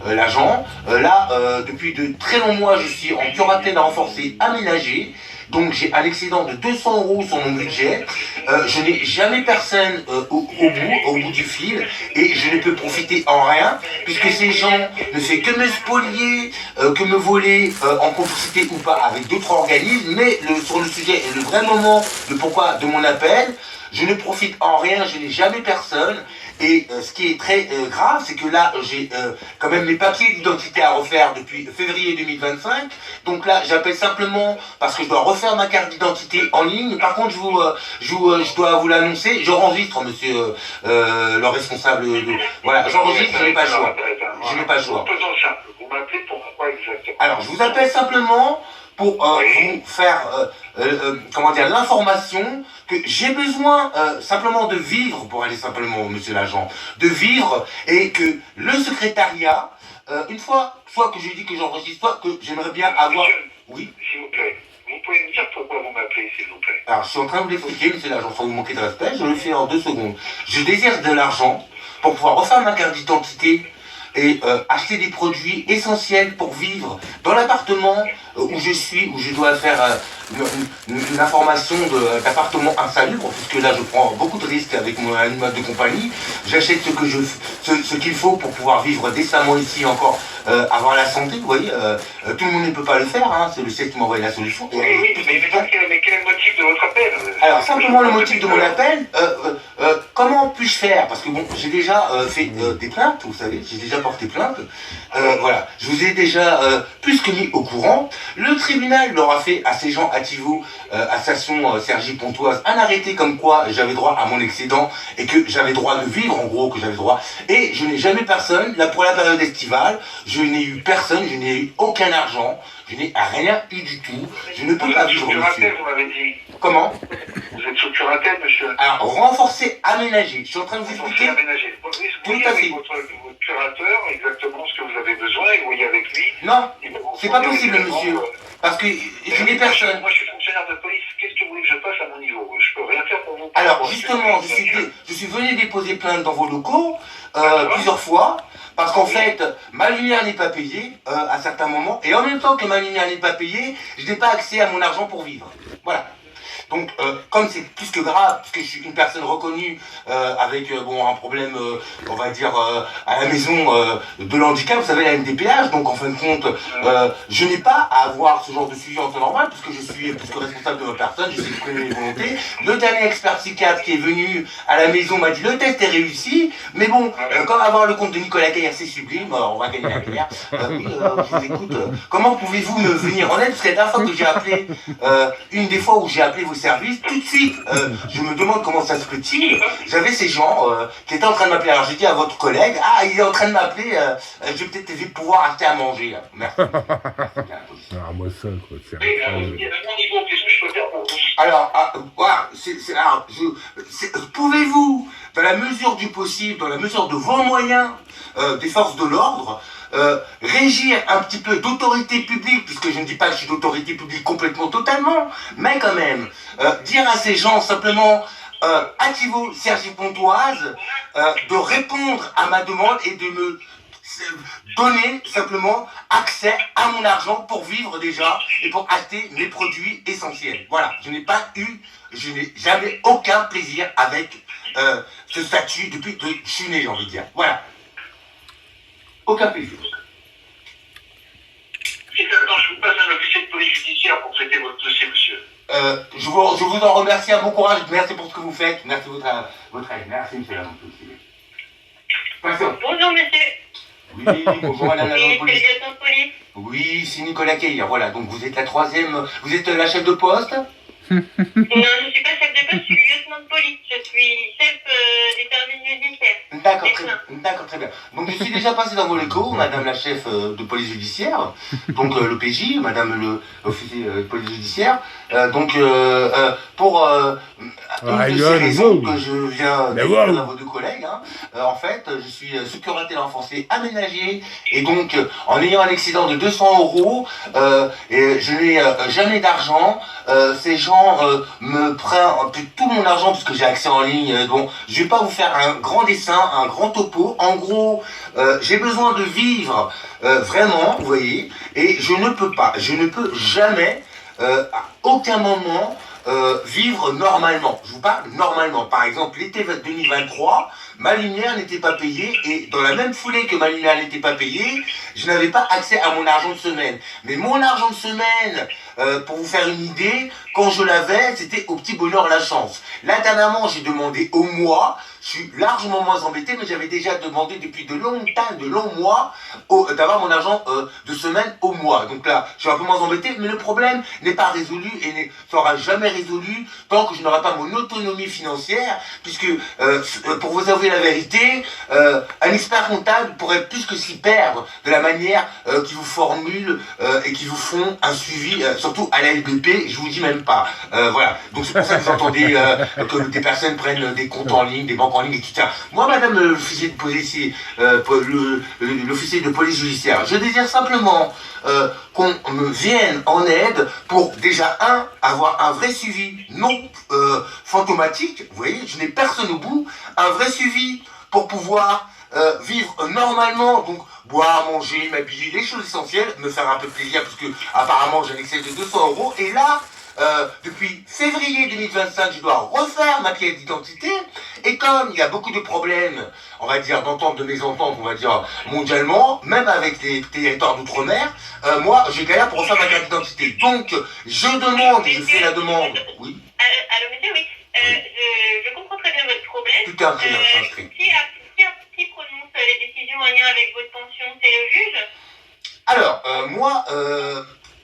l'agent, là, depuis de très longs mois, je suis en curatelle renforcée aménagée, Donc j'ai un excédent de 200 € sur mon budget. Je n'ai jamais personne au bout du fil et je ne peux profiter en rien puisque ces gens ne font que me spolier, que me voler en complicité ou pas avec d'autres organismes. Mais sur le sujet et le vrai moment, le pourquoi de mon appel, je ne profite en rien, je n'ai jamais personne. Et ce qui est très grave, c'est que là, j'ai quand même mes papiers d'identité à refaire depuis février 2025. Donc là, j'appelle simplement parce que je dois refaire ma carte d'identité en ligne. Par contre, je dois vous l'annoncer. J'enregistre, monsieur le responsable. Voilà, j'enregistre, je n'ai pas le choix. Je n'ai pas le choix. Vous m'appelez pourquoi exactement? Alors, je vous appelle simplement pour vous faire, comment dire, l'information que j'ai besoin simplement de vivre, pour aller simplement, monsieur l'agent, de vivre, et que le secrétariat, une fois, soit que je dis que j'enregistre, soit que j'aimerais bien avoir... Oui. S'il vous plaît, vous pouvez me dire pourquoi vous m'appelez, s'il vous plaît? Alors, je suis en train de vous l'expliquer, monsieur l'agent, sans vous manquer de respect, je le fais en 2 secondes. Je désire de l'argent pour pouvoir refaire ma carte d'identité et acheter des produits essentiels pour vivre dans l'appartement où je suis, où je dois faire une information d'appartement insalubre, puisque là je prends beaucoup de risques avec mon animal de compagnie. J'achète ce qu'il faut pour pouvoir vivre décemment ici, encore avoir la santé, vous voyez. Tout le monde ne peut pas le faire, hein, c'est le ciel qui m'a envoyé la solution. Oui, mais quel est le motif de votre appel? Alors, simplement le motif de mon appel, comment puis-je faire? Parce que bon, j'ai déjà fait des plaintes, vous savez, j'ai déjà porté plainte. Voilà, je vous ai déjà plus que mis au courant. Le tribunal leur a fait à ces gens à Thivaux, à station Cergy-Pontoise, un arrêté comme quoi j'avais droit à mon excédent et que j'avais droit de vivre, en gros, que j'avais droit. Et je n'ai jamais personne, là pour la période estivale, je n'ai eu personne, je n'ai eu aucun argent, je n'ai rien eu du tout. Je ne peux pas vivre, monsieur. Vous m'avez dit. Comment? Vous êtes sous curatelle, monsieur? Alors, renforcer, aménager. Je suis en train de vous expliquer. Aménager. Tout à fait. Votre curateur, exactement ce que vous avez besoin, et vous voyez avec lui. Non, c'est pas possible, monsieur. Parce que je n'ai personne. Moi, je suis fonctionnaire de police. Qu'est-ce que vous voulez que je fasse à mon niveau? Je peux rien faire pour vous. Alors, justement, je suis venu déposer plainte dans vos locaux plusieurs fois. Parce qu'en fait, ma lumière n'est pas payée à certains moments. Et en même temps que ma lumière n'est pas payée, je n'ai pas accès à mon argent pour vivre. Voilà. Donc, comme c'est plus que grave, puisque je suis une personne reconnue avec un problème, on va dire, à la maison de l'handicap, vous savez, la MDPH, donc en fin de compte, je n'ai pas à avoir ce genre de suivi en temps normal, puisque je suis plus que responsable de ma personne, je sais exprimer mes volontés. Le dernier expert psychiatre qui est venu à la maison m'a dit le test est réussi, mais bon, comme avoir le compte de Nicolas Caillère, c'est sublime, on va gagner la guerre. Oui, je vous écoute. Comment pouvez-vous me venir en aide? Parce que la dernière fois que j'ai appelé, une des fois où j'ai appelé vos services, tout de suite, je me demande comment ça se peut-il. J'avais ces gens qui étaient en train de m'appeler. Alors j'ai dit à votre collègue, ah, il est en train de m'appeler, je vais peut-être pouvoir acheter à manger. Merci. Ah, moi ça, quoi, c'est incroyable. Alors, voilà, pouvez-vous, dans la mesure du possible, dans la mesure de vos moyens, des forces de l'ordre, régir un petit peu d'autorité publique, puisque je ne dis pas que je suis d'autorité publique complètement, totalement, mais quand même, dire à ces gens simplement, à Thivaux, Cergy-Pontoise, de répondre à ma demande et de me donner simplement accès à mon argent pour vivre déjà et pour acheter mes produits essentiels. Voilà, je n'ai jamais aucun plaisir avec ce statut depuis que je suis né, j'ai envie de dire. Voilà. Aucun plaisir. Et maintenant, je vous passe un officier de police judiciaire pour traiter votre dossier, monsieur. Je vous en remercie, à bon courage, merci pour ce que vous faites, merci pour votre aide, merci monsieur l'agent de police. Patient. Bonjour monsieur. Oui, bonjour madame l'agent de police. C'est de police. Oui, c'est Nicolas Caillère, voilà, donc vous êtes la troisième, vous êtes la chef de poste? Non, je ne suis pas chef de poste, je suis lieutenant de police. Je suis chef des services judiciaires. D'accord, très bien. Donc je suis déjà passé dans vos locaux, madame la chef de police judiciaire, donc l'OPJ, madame l'officier de police judiciaire, pour une de ces raisons que je viens de dire à vos deux collègues, hein, en fait, je suis sous curatelle enfoncée aménagée, et donc en ayant un excédent de 200 €, et je n'ai jamais d'argent, ces gens me prennent tout mon argent puisque j'ai accès en ligne. Bon, je vais pas vous faire un grand dessin, un grand topo. En gros, j'ai besoin de vivre vraiment, vous voyez, et je ne peux jamais à aucun moment vivre normalement. Je vous parle normalement. Par exemple, l'été 2023, ma lumière n'était pas payée et dans la même foulée que ma lumière n'était pas payée, je n'avais pas accès à mon argent de semaine. Mais mon argent de semaine, pour vous faire une idée, quand je l'avais, c'était au petit bonheur la chance. Là, dernièrement, j'ai demandé au mois. Je suis largement moins embêté, mais j'avais déjà demandé depuis de longs mois, d'avoir mon argent de semaine au mois. Donc là, je suis un peu moins embêté, mais le problème n'est pas résolu et ne sera jamais résolu tant que je n'aurai pas mon autonomie financière, puisque, pour vous avouer la vérité, un expert comptable pourrait plus que s'y perdre de la manière qu'ils vous formulent et qui vous font un suivi, surtout à la LBP, je vous dis même pas. Voilà. Donc c'est pour ça que vous entendez que des personnes prennent des comptes en ligne, des banques en ligne, etc. Moi, madame l'officier de police, l'officier de police judiciaire, je désire simplement qu'on me vienne en aide pour déjà avoir un vrai suivi non fantomatique. Vous voyez, je n'ai personne au bout, un vrai suivi pour pouvoir vivre normalement, donc boire, manger, m'habiller, les choses essentielles, me faire un peu de plaisir, parce que apparemment j'ai un excès de 200 €. Et là, depuis février 2025, je dois refaire ma pièce d'identité. Et comme il y a beaucoup de problèmes, on va dire, d'entente, de mésentente, on va dire, mondialement, même avec les territoires d'outre-mer, moi, je galère pour refaire ma carte d'identité. Donc, je demande, je fais la demande. Oui. Allô, monsieur, oui. Je comprends très bien votre problème. Tout est inscrit, inscrit. Qui prononce les décisions en lien avec votre pension, c'est le juge? Alors, moi,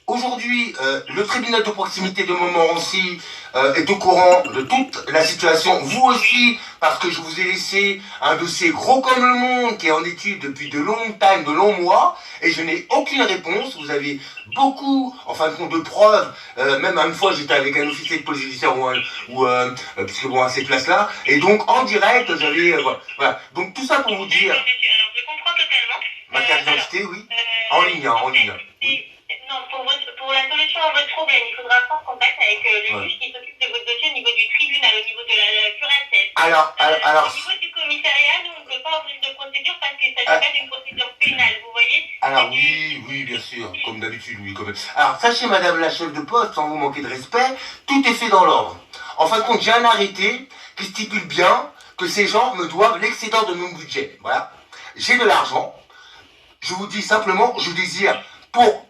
aujourd'hui, le tribunal de proximité de Montmorency est au courant de toute la situation. Vous aussi, parce que je vous ai laissé un dossier gros comme le monde qui est en étude depuis de longs mois, et je n'ai aucune réponse. Vous avez beaucoup, en fin de compte, de preuves. Même une fois, j'étais avec un officier de police judiciaire puisque bon, à ces places-là, et donc en direct, j'avais voilà. Donc tout ça pour vous dire. Alors, je comprends totalement. Ma carte d'identité, oui. En ligne. Oui. Non, pour la solution à votre problème, il faudra prendre contact avec le juge qui s'occupe de votre dossier au niveau du tribunal, au niveau de la curatelle. Alors. Au niveau du commissariat, nous, on ne peut pas ouvrir de procédure parce qu'il s'agit pas d'une procédure pénale, vous voyez? Alors oui, bien sûr, comme d'habitude, oui, quand même. Alors, sachez, madame la chef de poste, sans vous manquer de respect, tout est fait dans l'ordre. En fin de compte, j'ai un arrêté qui stipule bien que ces gens me doivent l'excédent de mon budget. Voilà. J'ai de l'argent. Je vous dis simplement, je désire pour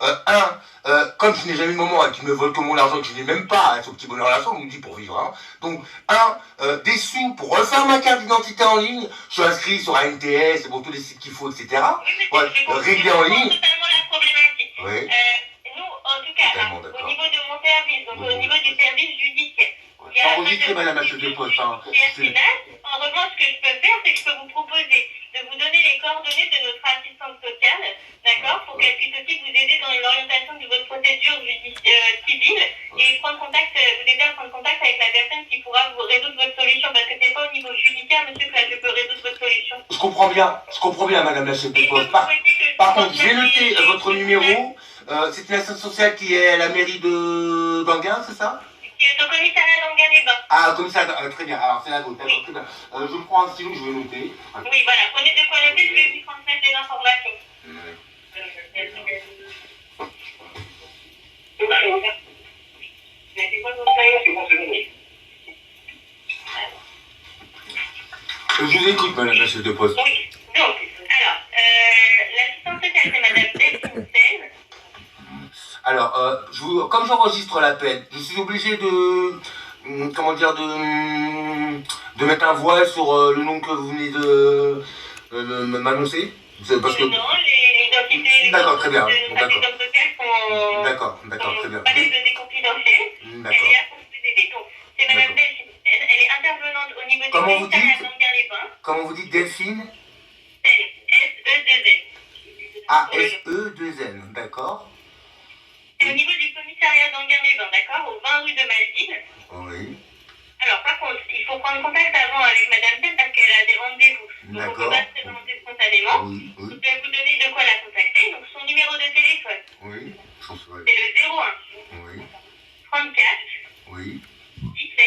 comme je n'ai jamais eu de moment qui me vole que mon argent, que je n'ai même pas ce petit bonheur à la fin, on me dit pour vivre. Hein. Donc, des sous pour refaire ma carte d'identité en ligne. Je suis inscrit sur ANTS, c'est bon, tous les sites qu'il faut, etc. Oui, régler en ligne. Totalement la problématique. Oui. Nous, en tout cas, là, au niveau de mon service, donc au niveau du service judiciaire, il y a enregistré, madame la chef de poste. Hein. En revanche, ce que je peux faire, c'est que je peux vous proposer de vous donner les coordonnées de notre assistante sociale, d'accord, pour qu'elle puisse aussi vous aider dans l'orientation de votre procédure civile et vous aider à prendre contact avec la personne qui pourra vous résoudre votre solution, parce que c'est pas au niveau judiciaire, monsieur, que là je peux résoudre votre solution. Je comprends bien, madame la chef de poste. Par contre, j'ai noté votre numéro. C'est une assistante sociale qui est à la mairie de Banguin, c'est ça? Qui est au commissariat d'Anguin-les-Bains. Ah, commissariat, très bien. Alors, c'est la vôtre. Très bien. Je prends un stylo, je vais noter. Oui, voilà. Prenez de quoi noter, je vais vous transmettre les informations. Je vous écoute, madame la chef de poste. Oui. Donc, alors, l'assistante sociale, c'est madame Delphine Sen. Alors, comme j'enregistre l'appel, je suis obligé de mettre un voile sur le nom que vous venez de m'annoncer. Parce que... Non, les identités. D'accord, très bien. D'accord, D'accord, très bien. Pas des données confidentielles. D'accord. Elle est là pour vous aider. Donc, c'est madame Delphine Sen. Elle est intervenante au niveau du commissariat d'Anguin-les-Bains. Comment vous dites Delphine? Sen. S-E-2-N. A-S-E-2-N, d'accord. C'est au niveau du commissariat d'Anguin-les-Bains, d'accord, au 20 rue de Malville. Oui. Alors, par contre, il faut prendre contact avant avec madame Sen parce qu'elle a des rendez-vous. Donc, on ne peut pas se présenter spontanément. Oui. Je vais vous donner de quoi la contacter. Donc, son numéro de téléphone, Oui. c'est le 01 Oui. 34 Oui. 17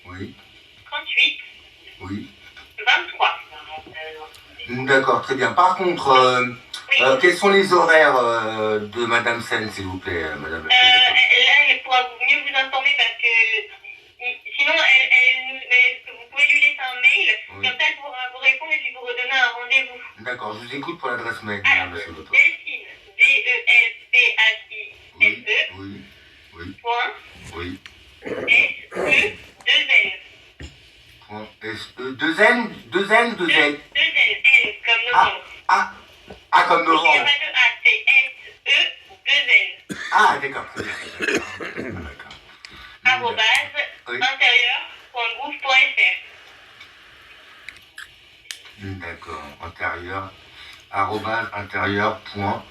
Oui. 38 Oui. 23. D'accord, très bien. Par contre, quels sont les horaires de madame Sen, s'il vous plaît, madame la chef de poste? pourra mieux vous informer parce que sinon, vous pouvez lui laisser un mail, Oui. comme ça elle pourra vous répondre et puis vous redonner un rendez-vous. D'accord, je vous écoute pour l'adresse mail, Alors, monsieur le poste. Delphine, Delphine, Oui, oui, point, oui. S-E-2-N. Point S-E, 2N, 2N, 2N. 2N, N, comme novembre. Ah, comme Il n'y a novembre. pas de A, c'est S-E-2-N. Ah, d'accord, très bien. D'accord. Arrobase, Oui. intérieur.gouv.fr. D'accord, intérieur, arrobase, intérieur, point,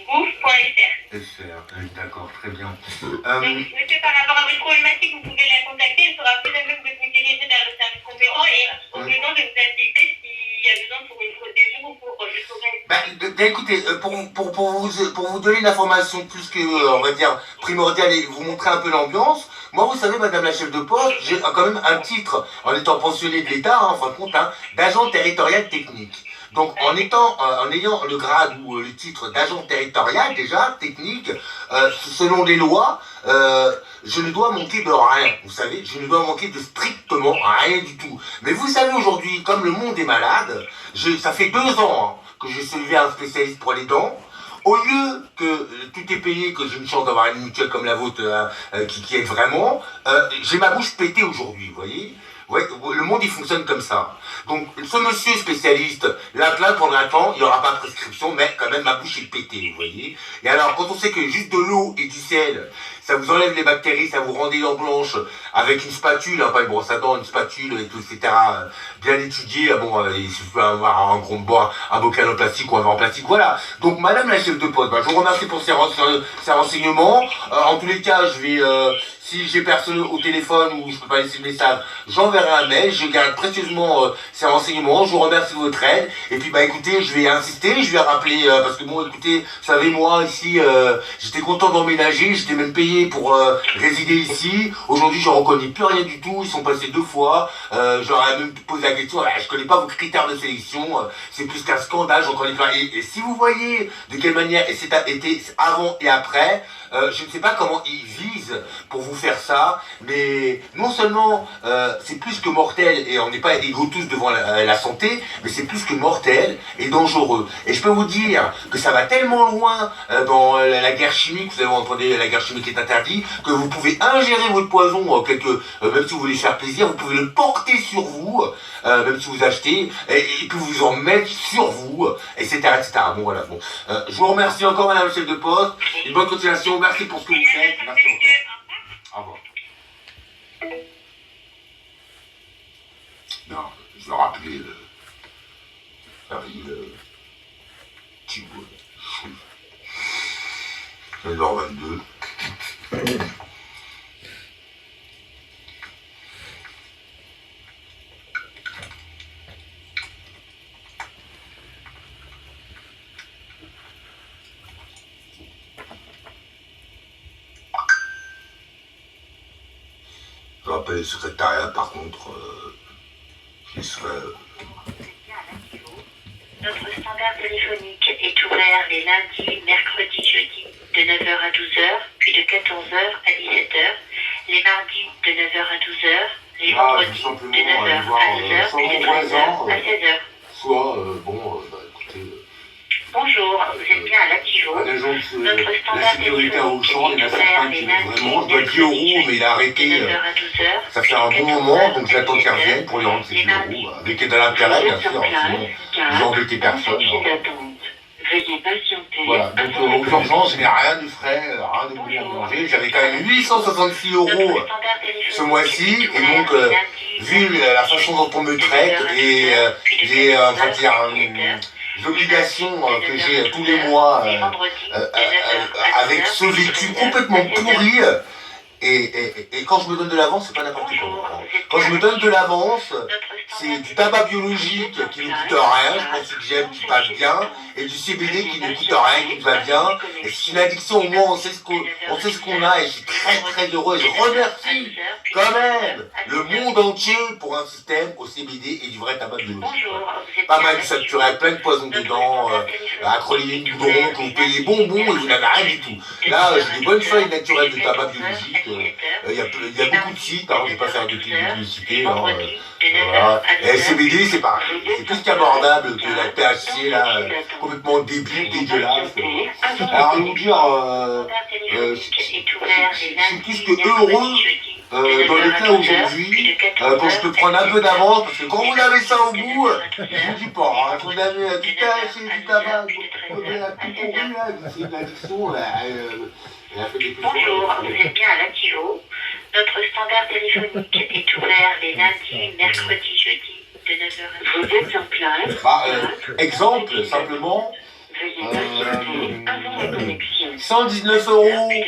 gouv.fr. fr. D'accord, très bien. Donc, monsieur, par rapport à votre problématique, vous pouvez la contacter. Elle sera plus à même de vous diriger vers le service compétent et au besoin de vous assister s'il y a besoin pour une procédure ou pour le programme. Écoutez, pour vous donner une information plus que, on va dire, primordiale et vous montrer un peu l'ambiance, moi, vous savez, madame la chef de poste, j'ai quand même un titre, en étant pensionné de l'État, en fin de compte, d'agent territorial technique. Donc, en ayant le grade ou le titre d'agent territorial, déjà, technique, selon les lois, je ne dois manquer de rien, vous savez, je ne dois manquer de strictement rien du tout. Mais vous savez, aujourd'hui, comme le monde est malade, ça fait 2 ans que j'ai soulevé un spécialiste pour les dents. Au lieu que tout est payé, que j'ai une chance d'avoir une mutuelle comme la vôtre qui aide vraiment, j'ai ma bouche pétée aujourd'hui, vous voyez. Ouais, le monde il fonctionne comme ça. Donc ce monsieur spécialiste, l'implant pour l'implant, il n'y aura pas de prescription, mais quand même ma bouche est pétée, vous voyez. Et alors quand on sait que juste de l'eau et du sel, ça vous enlève les bactéries, ça vous rend des dents blanches, avec une spatule, pas une brosse à dents, une spatule et tout, etc. Bien étudié, il suffit d'avoir un bocal en plastique ou un verre en plastique, voilà. Donc madame la chef de poste, je vous remercie pour ces renseignements. En tous les cas, je vais... si j'ai personne au téléphone ou je peux pas laisser le message, j'enverrai un mail, je garde précieusement ces renseignements, je vous remercie de votre aide, et puis écoutez, je vais insister, je vais rappeler, parce que bon écoutez, vous savez moi ici, j'étais content d'emménager, j'étais même payé pour résider ici, aujourd'hui je reconnais plus rien du tout, ils sont passés 2 fois, j'aurais même posé la question, je connais pas vos critères de sélection, c'est plus qu'un scandale, j'en connais pas, et si vous voyez de quelle manière et c'était avant et après, je ne sais pas comment ils visent pour vous faire ça, mais non seulement c'est plus que mortel, et on n'est pas égaux tous devant la santé, mais c'est plus que mortel et dangereux. Et je peux vous dire que ça va tellement loin dans la guerre chimique, vous avez entendu la guerre chimique est interdite, que vous pouvez ingérer votre poison, même si vous voulez faire plaisir, vous pouvez le porter sur vous, même si vous achetez, et puis vous en mettre sur vous, etc. etc. Bon voilà, bon. Je vous remercie encore madame la chef de poste, une bonne continuation, merci pour ce que vous faites, merci encore. Au revoir. Non, je vais rappeler Thibault. 16h22. Je rappelle le secrétariat, par contre, qui serait... Notre standard téléphonique est ouvert les lundis, mercredis, jeudis de 9h à 12h, puis de 14h à 17h, les mardis de 9h à 12h, les vendredis de 9h à 12h, puis de 13h à 16h. Soit, écoutez... Bonjour, vous êtes bien à l'Activo. Notre La standard sécurité à téléphonique Auchan, il y en a est ouvert certains les qui lundis, vraiment, je dois le 10 euros, mais il a arrêté. de 9h à 12h, Ça fait un bon moment, donc j'attends qu'il revienne pour lui rendre ses 10 euros, avec de l'intérêt, bien sûr, sinon, vous embêtez personne. Veuillez patienter. Voilà, donc aux urgences, je n'ai rien de frais, rien de bouillant à manger. J'avais quand même 866 euros ce mois-ci, et donc, vu la façon dont on me traite et les obligations que j'ai tous les mois avec ce vécu complètement pourri, Et quand je me donne de l'avance, c'est pas n'importe quoi. Quand je me donne de l'avance, c'est du tabac biologique qui ne coûte rien, je pense que j'aime, qui passe bien, et du CBD qui ne coûte rien, qui va bien. Et c'est une addiction, au moins on sait ce qu'on a, et je suis très très heureux. Et je remercie quand même le monde entier pour un système au CBD et du vrai tabac biologique. Pas mal du saturé, plein de poisons dedans, acrolyline, goudron, que vous payez bonbons et vous n'avez rien du tout. Là, j'ai des bonnes feuilles naturelles de tabac biologique. Il y a beaucoup de sites, je ne vais pas faire de publicité. Voilà. Et CBD, c'est pareil. C'est plus qu'abordable que la THC, là, complètement débile, dégueulasse. Alors, à vous dire, je suis plus que heureux dans le cas aujourd'hui, quand je peux prendre un peu d'avance, parce que quand vous avez ça au bout, je vous dis pas, vous avez du THC, du tabac, vous avez la tout pourri, là, c'est une addiction, Bonjour, vous êtes bien à l'Activo. Notre standard téléphonique est ouvert les lundis, mercredis, jeudis de 9h à 12h. Vous êtes en place. Exemple, simplement, 119 €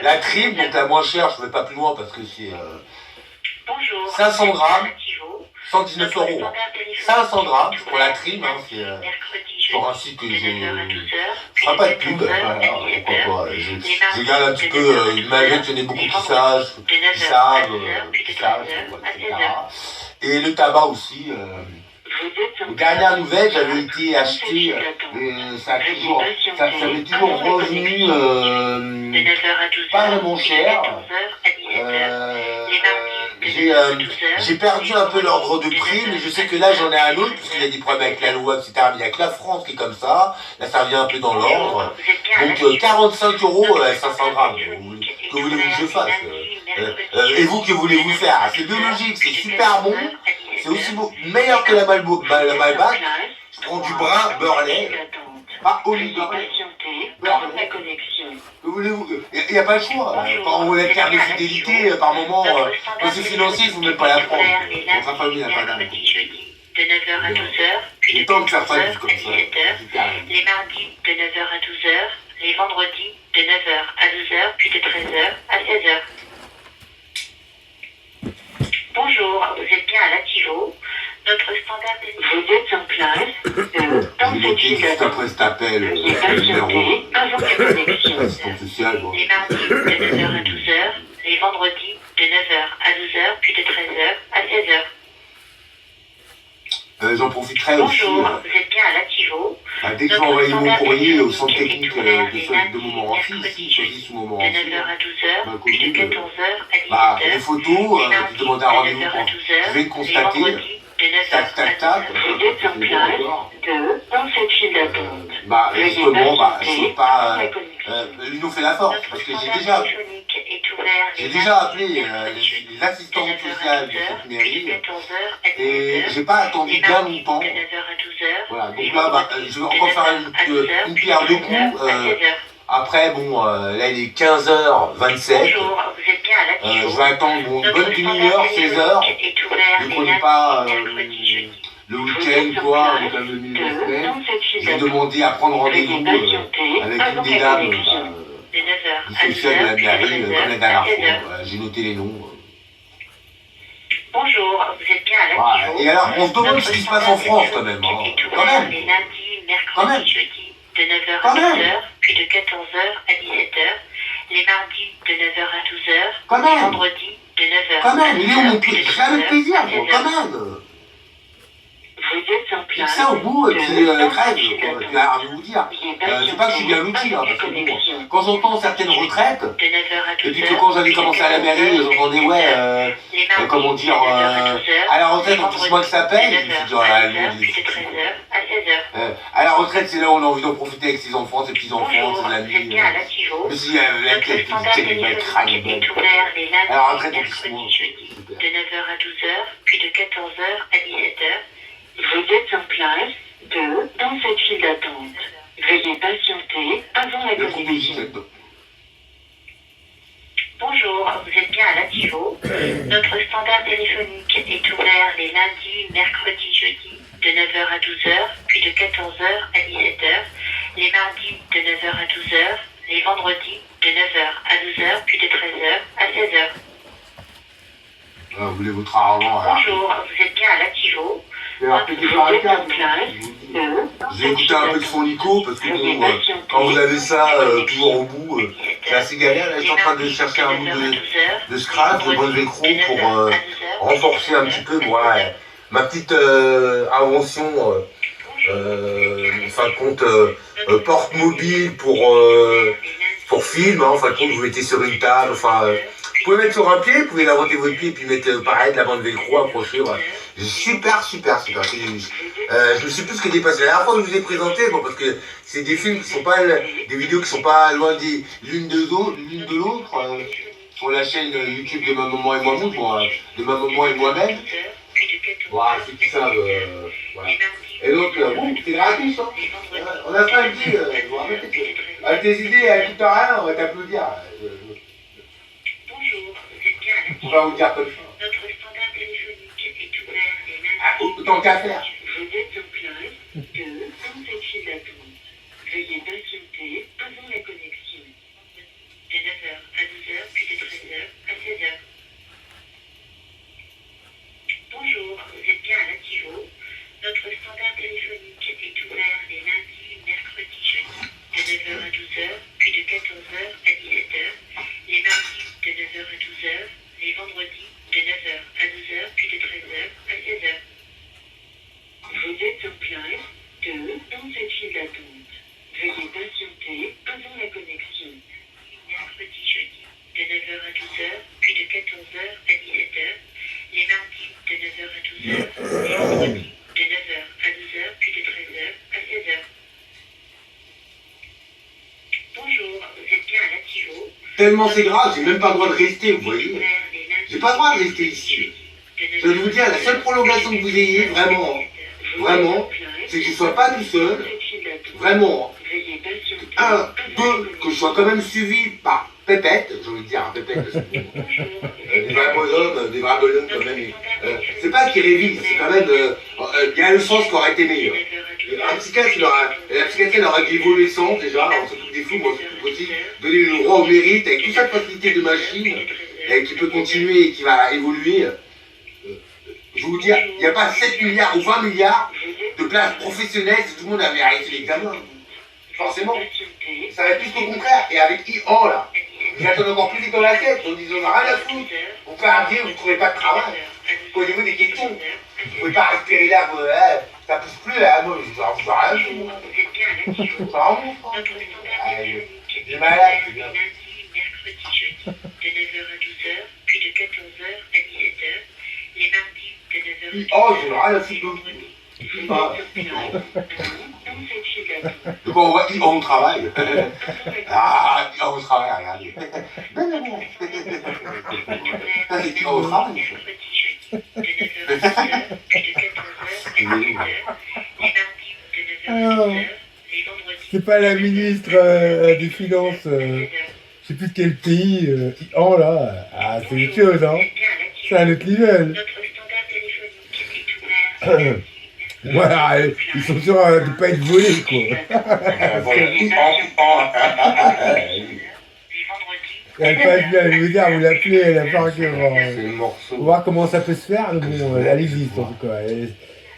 la trim, donc la moins chère, je ne vais pas plus loin parce que c'est 500 grammes, 119 €. 500 grammes pour la trim, c'est sur un site que je ne ferai pas de pub, voilà, pourquoi pas. Je garde un petit peu, malgré qu'il y en ait beaucoup qui savent, etc. Et le tabac aussi. Dernière nouvelle, j'avais été acheté, ça avait toujours revenu pas vraiment cher. J'ai perdu un peu l'ordre de prix, mais je sais que là j'en ai un autre, parce qu'il y a des problèmes avec la loi, etc. Mais il n'y a que la France qui est comme ça. Là ça revient un peu dans l'ordre. Donc 45 € 500 grammes. Que voulez-vous que je fasse et vous, que voulez-vous faire? C'est biologique, c'est super bon. C'est aussi meilleur que la Malbec. Je prends du brun beurre lait, pas olive beurre lait. Que voulez-vous? Il n'y a pas le choix. Quand on a une carte de fidélité, par moment, quand c'est financier, il ne faut même pas la prendre. Votre famille n'a pas d'âme. De 9h à 12h, puis de 14h à 17h, les mardis de 9h à 12h, les vendredis de 9h à 12h, puis de 13h à 16h. Bonjour, vous êtes bien à l'Activo. Notre standard téléphonique. Vous êtes en place dans cette ville juste après cet appel, numéro avant la connexion. assistante sociale. Bon. Les mardis de 9h à 12h, les vendredis de 9h à 12h, puis de 13h à 16h. J'en profiterai aussi. Bonjour, vous êtes bien à l'Activo. Dès que je vais envoyer mon courrier au centre technique de Montmorency, ici, choisi sous Montmorency, de 9h à 12h, puis de 14h à 17h. les photos, je demande un rendez-vous quand je vais le constater. Tac, tac, tac. Vous êtes en place dans cette file d'attente. Justement, je ne peux pas. Ils nous fait la force, parce que j'ai déjà appelé les assistantes sociales de cette mairie et j'ai pas attendu bien longtemps. Voilà, donc là, je vais encore faire une pierre deux coups. Après, bon, là il est 15h27. Je vais attendre une bonne demi-heure, 16h. Vu qu'on n'est pas le week-end, quoi, on est quand même le milieu de la semaine. Je vais demander à prendre rendez-vous avec une des dames du social de la mairie, comme la dernière fois. J'ai noté les noms. Bonjour, vous êtes bien à l'Activo. Et alors, on se demande ce qui se passe en France quand même. Quand même. Les lundis, mercredis, jeudis de 9h à 12h, puis de 14h à 17h. Les mardis de 9h à 12h. Les vendredis de 9h quand même, il est où mon plaisir, quand même. Vous êtes en place. Ça au bout, et puis crève, je vais vous dire. C'est pas que je suis bien loti, parce que bon, quand j'entends certaines retraites, et puis que quand j'avais commencé à la mairie, j'entendais, comment dire, à la retraite, on touche moins que ça paye. Je me suis dit, oh là, à la retraite, c'est là où on a envie d'en profiter avec ses enfants, ses petits-enfants, ses amis. Mais si la tête, elle va être crâne, à la retraite, on touche moins. De 9h à 12h, puis de 14h à 17h. Vous êtes en place dans cette file d'attente. Veuillez patienter avant la connexion. Bonjour, vous êtes bien à l'Activo. Notre standard téléphonique est ouvert les lundis, mercredis, jeudis de 9h à 12h, puis de 14h à 17h. Les mardis de 9h à 12h, les vendredis de 9h à 12h. 12h, puis de 13h à 16h. Ah, vous voulez votre argent, alors. Bonjour, vous êtes bien à l'Activo. Et alors, pété par la carte. J'ai écouté un peu de son Nico, parce que bon, quand vous avez ça toujours au bout, c'est assez galère. Là, je suis en train de chercher un bout de scratch, de bonne vécro pour renforcer un petit peu, voilà, ma petite invention, en fin de compte, porte mobile pour film, hein, en fin de compte, vous mettez sur une table, enfin... Vous pouvez mettre sur un pied, vous pouvez l'inventer votre pied et puis mettre pareil de la bande velcro accrochée. Voilà. Super. Je me suis plus que dépassé. La dernière fois que je vous ai présenté, bon, parce que c'est des films qui sont pas des vidéos qui sont pas loin l'une de l'autre. Sur la chaîne YouTube de ma maman et moi-même, de ma maman et moi-même. Voilà, c'est tout ça. Voilà. Et donc, bon, c'est gratuit, hein. On a fait un petit. Avec tes idées, elle coûte rien, on va t'applaudir. On va vous dire comme ça. Notre standard téléphonique est ouvert les lundis. Ah, autant qu'à faire. Vous êtes en place de dans cette file d'attente. Veuillez patienter avant la connexion. De 9h à 12h, puis de 13h à 16h. Bonjour, vous êtes bien à l'Activo. Notre standard téléphonique est ouvert les lundis, mercredis, jeudis, de 9h à 12h, puis de 14h à 17h. Les mardis, de 9h à 12h. Les vendredis, de 9h à 12h, puis de 13h à 16h. Vous êtes en place dans cette file d'attente. Veuillez patienter avant la connexion. Mercredi, jeudi, de 9h à 12h, puis de 14h à 17h. Les mardis, de 9h à 12h. Les vendredis, de 9h à 12h, puis de 13h à 16h. Bonjour, vous êtes bien à l'Activo. Tellement c'est grave, j'ai même pas le droit de rester, vous voyez. J'ai pas le droit de rester ici. Je vais vous dire, la seule prolongation que vous ayez, vraiment, c'est que je ne sois pas tout seul. Vraiment. Un, deux, que je sois quand même suivi par Pépette, j'ai envie de dire, Pépette, des vrais bonhommes, quand même. C'est pas qu'ils révisent, c'est quand même. Il y a le sens qui aurait été meilleur. Un psychiatre, la psychiatrie, elle aurait dû évoluer le sens déjà, on s'occupe des fous, moi on s'occupe aussi, donner le droit au mérite avec toute cette facilité de machine, qui peut continuer et qui va évoluer. Je vais vous dire, il n'y a pas 7 milliards ou 20 milliards de places professionnelles si tout le monde avait arrêté l'examen. Forcément, ça va être plus qu'au contraire. Et avec IAN là, vous attendez encore plus vite dans la tête, en disant rien à foutre. Vous faites un vous ne trouvez pas de travail. Posez-vous des questions. Vous ne pouvez pas respirer l'air, ça pousse plus là, moi je vous rien du tout. Ça remonte, j'ai malade, c'est bien. Mercredi, jeudi, de 9h à 12h, puis de 14h à 17h. Les mardis, de 9h à 12h. Oh, j'ai rien à foutre. Donc on voit IAN au travail. Ah, IAN au travail, regardez. C'est IAN au travail. C'est pas la ministre des Finances, je sais plus de quel pays, oh là, ah, c'est autre chose, hein. C'est un autre niveau. Voilà, ils sont sûrs de ne pas être volés, quoi. Elle passe bien, je veux dire, vous l'appelez, elle a pas on va voir comment ça peut se faire, mais bon, elle existe en tout cas.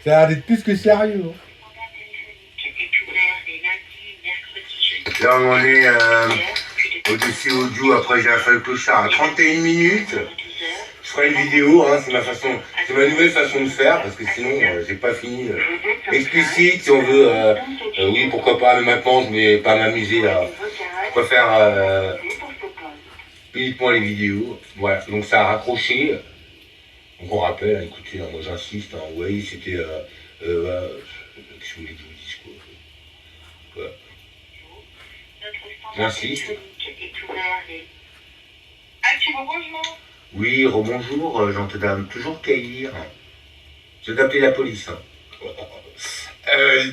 Ça a l'air d'être plus que sérieux. Là, on est au-dessus audio, après j'ai fait le clochard à 31 minutes. Je ferai une vidéo, hein, c'est ma nouvelle façon de faire, parce que sinon, j'ai pas fini explicite, si on veut. Oui, pourquoi pas, mais maintenant, je vais pas m'amuser à. Je préfère uniquement les vidéos. Voilà, donc ça a raccroché. Donc on rappelle, écoutez, moi j'insiste, hein, oui, c'était. Qu'est-ce que vous voulez que je vous dise, quoi. Voilà. J'insiste. Oui, rebonjour, j'entends dame, toujours caillir. Je vais t'appeler la police. Hein.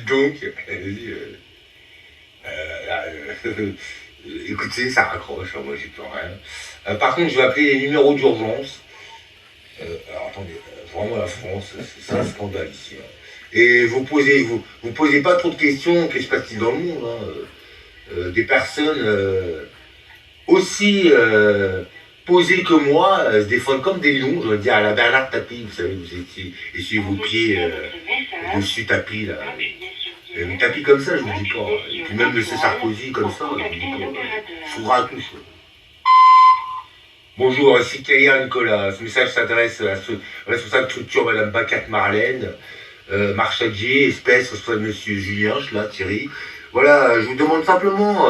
Donc, écoutez, ça raccroche, moi j'ai plus rien. Par contre, je vais appeler les numéros d'urgence. Alors attendez, vraiment la France, c'est un scandale ici. Hein. Et vous posez pas trop de questions, qu'est-ce qui se passe dans le monde, hein. Des personnes aussi posés que moi, se défendent comme des lions, je veux dire, à la Bernard Tapie, vous savez, vous essuyez vos pieds dessus tapis, là. Vous tapis comme ça, je vous dis pas. Et puis même M. Sarkozy, comme ça, je vous dis pas. S'ouvre à tous. Bonjour, ici Kaya Nicolas. Ce message s'adresse à ce responsable de structure, Madame Bacat Marlène, Marchadier, espèce, responsable de Monsieur Julien, là, Thierry. Voilà, je vous demande simplement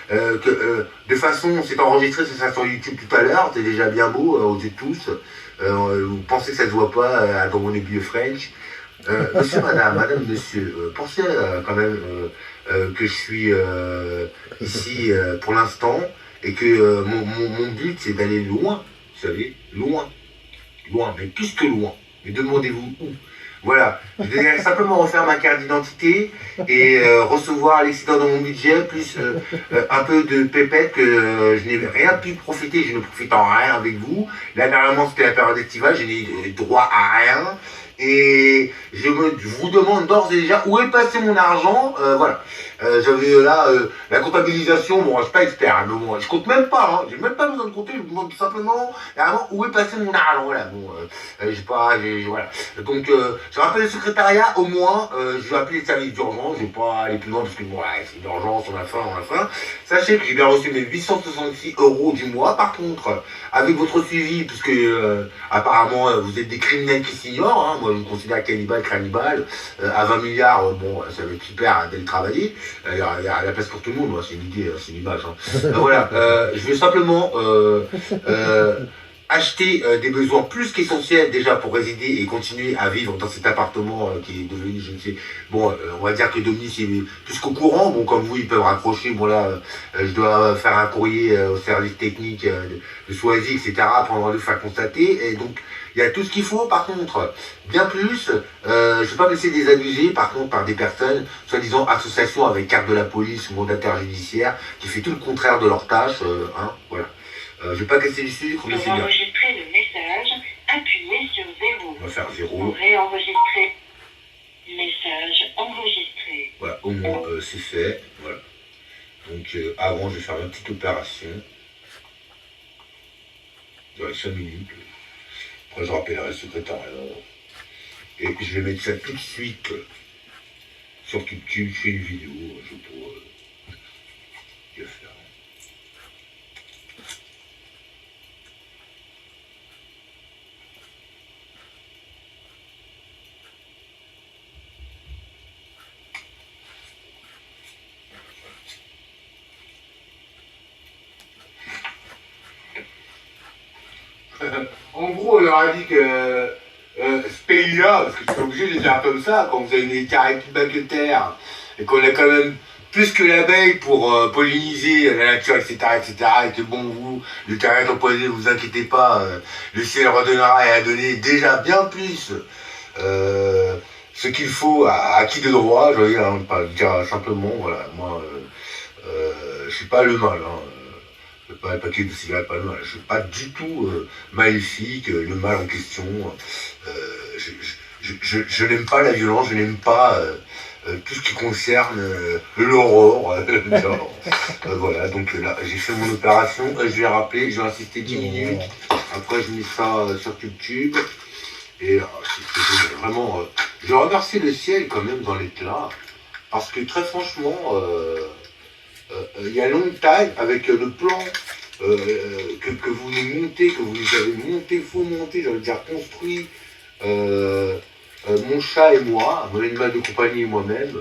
de façon, c'est enregistré, ça sera sur YouTube tout à l'heure, c'est déjà bien beau, aux yeux de tous. Vous pensez que ça ne se voit pas dans mon aiguille French. Monsieur, madame, monsieur, pensez quand même que je suis ici pour l'instant et que mon but c'est d'aller loin, vous savez, loin, mais plus que loin. Mais demandez-vous où. Voilà, je vais simplement refaire ma carte d'identité et recevoir l'excédent dans mon budget, plus un peu de pépette que je n'ai rien pu profiter, je ne profite en rien avec vous. Là, normalement, c'était la période estivale, je n'ai droit à rien. Et je vous demande d'ores et déjà où est passé mon argent. Voilà. J'avais là la comptabilisation, bon, je suis pas expert, hein, mais bon, je compte même pas, hein, j'ai même pas besoin de compter, je vous demande tout simplement où est passé mon argent. Voilà, bon, voilà. Donc, je rappelle le secrétariat, au moins, je vais appeler les services d'urgence, je vais pas aller plus loin parce que bon, voilà, c'est d'urgence, on a faim. Sachez que j'ai bien reçu mes 866 € du mois. Par contre, avec votre suivi, puisque apparemment vous êtes des criminels qui s'ignorent, hein, moi je vous considère cannibale, à 20 milliards, bon, ça va être super d'aller travailler, il y a la place pour tout le monde, c'est une idée, c'est une image. Hein. Voilà, je vais simplement acheter des besoins plus qu'essentiels déjà pour résider et continuer à vivre dans cet appartement qui est devenu, je ne sais, bon, on va dire que Dominique est plus qu'au courant, bon, comme vous, ils peuvent raccrocher, bon là, je dois faire un courrier au service technique de Soisy, etc., pour le faire constater, et donc, il y a tout ce qu'il faut, par contre, bien plus, je ne vais pas me laisser désabusé, par contre, par des personnes, soi-disant associations avec carte de la police ou mandataire judiciaire, qui fait tout le contraire de leur tâche, hein, voilà. Je vais pas casser le sucre, mais c'est bien. Pour enregistrer le message, appuyez sur 0. On va faire 0. Pour réenregistrer. Message enregistré. Voilà, au moins c'est fait. Voilà. Donc avant, je vais faire une petite opération. Dans les 5 minutes. Après, je rappellerai le secrétariat. Et je vais mettre ça tout de suite sur YouTube. Je fais une vidéo. Je pourrais. Je vais faire. En gros, on leur a dit que ce pays-là, parce que je suis obligé de les faire comme ça, quand vous avez une terre plus bas que terre, et qu'on a quand même plus que l'abeille pour polliniser la nature, etc., et que bon, vous, le terrain est empoisonné, vous inquiétez pas, le ciel redonnera et a donné déjà bien plus ce qu'il faut à qui de droit, je veux dire, hein, pas dire simplement, voilà, moi, je suis pas le mal, hein. Pas le paquet de cigarettes, pas le mal. Je suis pas du tout maléfique, le mal en question. Je n'aime pas la violence, je n'aime pas tout ce qui concerne l'aurore. Voilà, donc là, j'ai fait mon opération. Je vais rappeler, je vais insister 10 minutes. Après, je mets ça sur YouTube. Et c'est vraiment... je vais remercier le ciel quand même dans l'éclat. Parce que très franchement... il y a longtemps, avec le plan que vous nous montez, que vous nous avez monté, faut monter, j'allais dire construit, mon chat et moi, mon animal de compagnie et moi-même,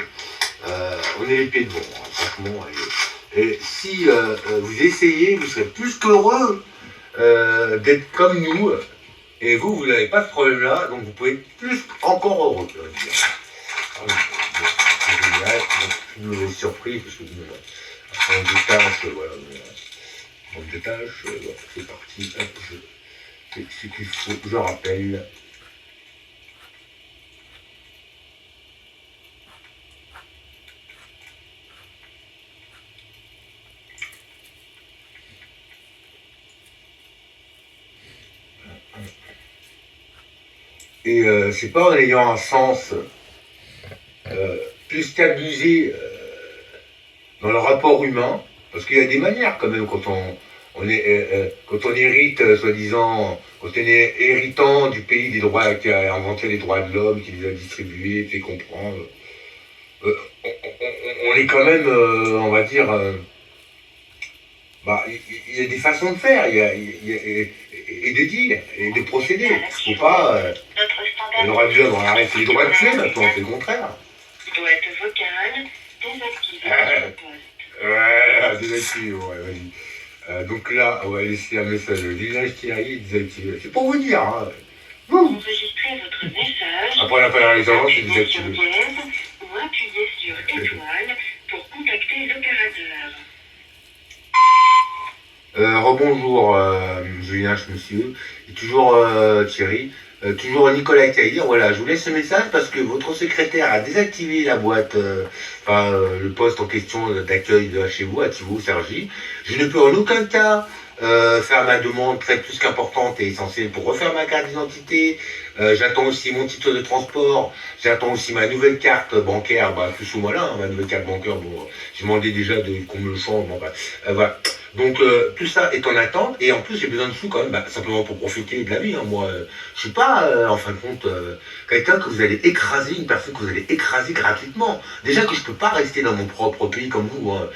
on est les pieds devant, hein, franchement. Et si vous essayez, vous serez plus qu'heureux d'être comme nous, et vous n'avez pas ce problème-là, donc vous pouvez être plus encore heureux. Voilà. C'est génial, une mauvaise surprise, parce que on détache, voilà, voilà, c'est parti, hop, ce qu'il faut, je rappelle. Et c'est pas en ayant un sens plus qu'abusé dans le rapport humain, Parce qu'il y a des manières quand même quand on hérite, soi-disant, quand on est héritant du pays des droits, qui a inventé les droits de l'homme, qui les a distribués, fait comprendre, on est quand même, on va dire, il y a des façons de faire, et de dire, et de procéder. Il ne faut pas, on aurait dû avoir arrêté les droits de tuer maintenant, c'est le contraire. Boîte vocale désactivée sur poste. Ouais, désactivé, ouais, vas-y. Donc là, on va laisser un message Lina Thierry désactivé. C'est pour vous dire, hein. Enregistrez votre message. Après l'appel à l'urgence, c'est Appuyez sur désactivé. dièse ou appuyez sur étoile pour contacter l'opérateur. Rebonjour, Julien, monsieur. Et toujours Thierry. Toujours Nicolas Caïr, voilà, je vous laisse ce message parce que votre secrétaire a désactivé la boîte, le poste en question d'accueil de chez vous, à Thibaut, Sergi. Je ne peux en aucun cas faire ma demande très plus qu'importante et essentielle pour refaire ma carte d'identité. J'attends aussi mon titre de transport, j'attends aussi ma nouvelle carte bancaire, plus ou moins là, hein, ma nouvelle carte bancaire, bon, j'ai demandé déjà qu'on me le change, bon, voilà. Donc tout ça est en attente et en plus j'ai besoin de sous quand même, simplement pour profiter de la vie. Hein. Moi, je suis pas en fin de compte quelqu'un que vous allez écraser, une personne que vous allez écraser gratuitement. Déjà que je peux pas rester dans mon propre pays comme vous. Hein.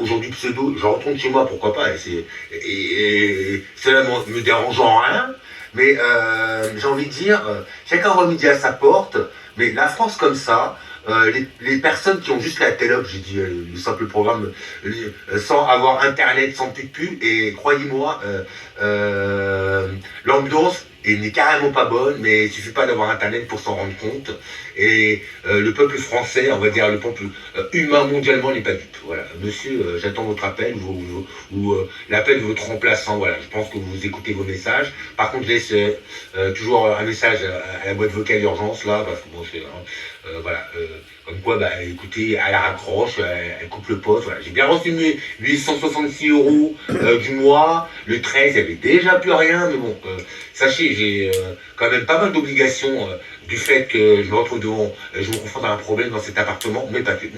Aujourd'hui pseudo, je retourne chez moi, pourquoi pas. Et cela me dérange en rien. Mais j'ai envie de dire, chacun remédie à sa porte. Mais la France comme ça. Les personnes qui ont juste la télé, j'ai dit le simple programme, sans avoir internet, sans plus de pub, et croyez-moi, l'ambiance n'est carrément pas bonne, mais il suffit pas d'avoir internet pour s'en rendre compte. Et le peuple français, on va dire le peuple humain mondialement n'est pas dupe. Voilà, monsieur, j'attends votre appel ou l'appel de votre remplaçant. Voilà, je pense que vous écoutez vos messages. Par contre, je laisse toujours un message à la boîte vocale d'urgence là, parce que bon, c'est voilà, comme quoi, écoutez, elle raccroche, elle coupe le poste, voilà. J'ai bien reçu mes 866 euros du mois, le 13, il n'y avait déjà plus rien, mais bon, sachez, j'ai quand même pas mal d'obligations du fait que je me retrouve devant, je me confronte à un problème dans cet appartement, mais pas que,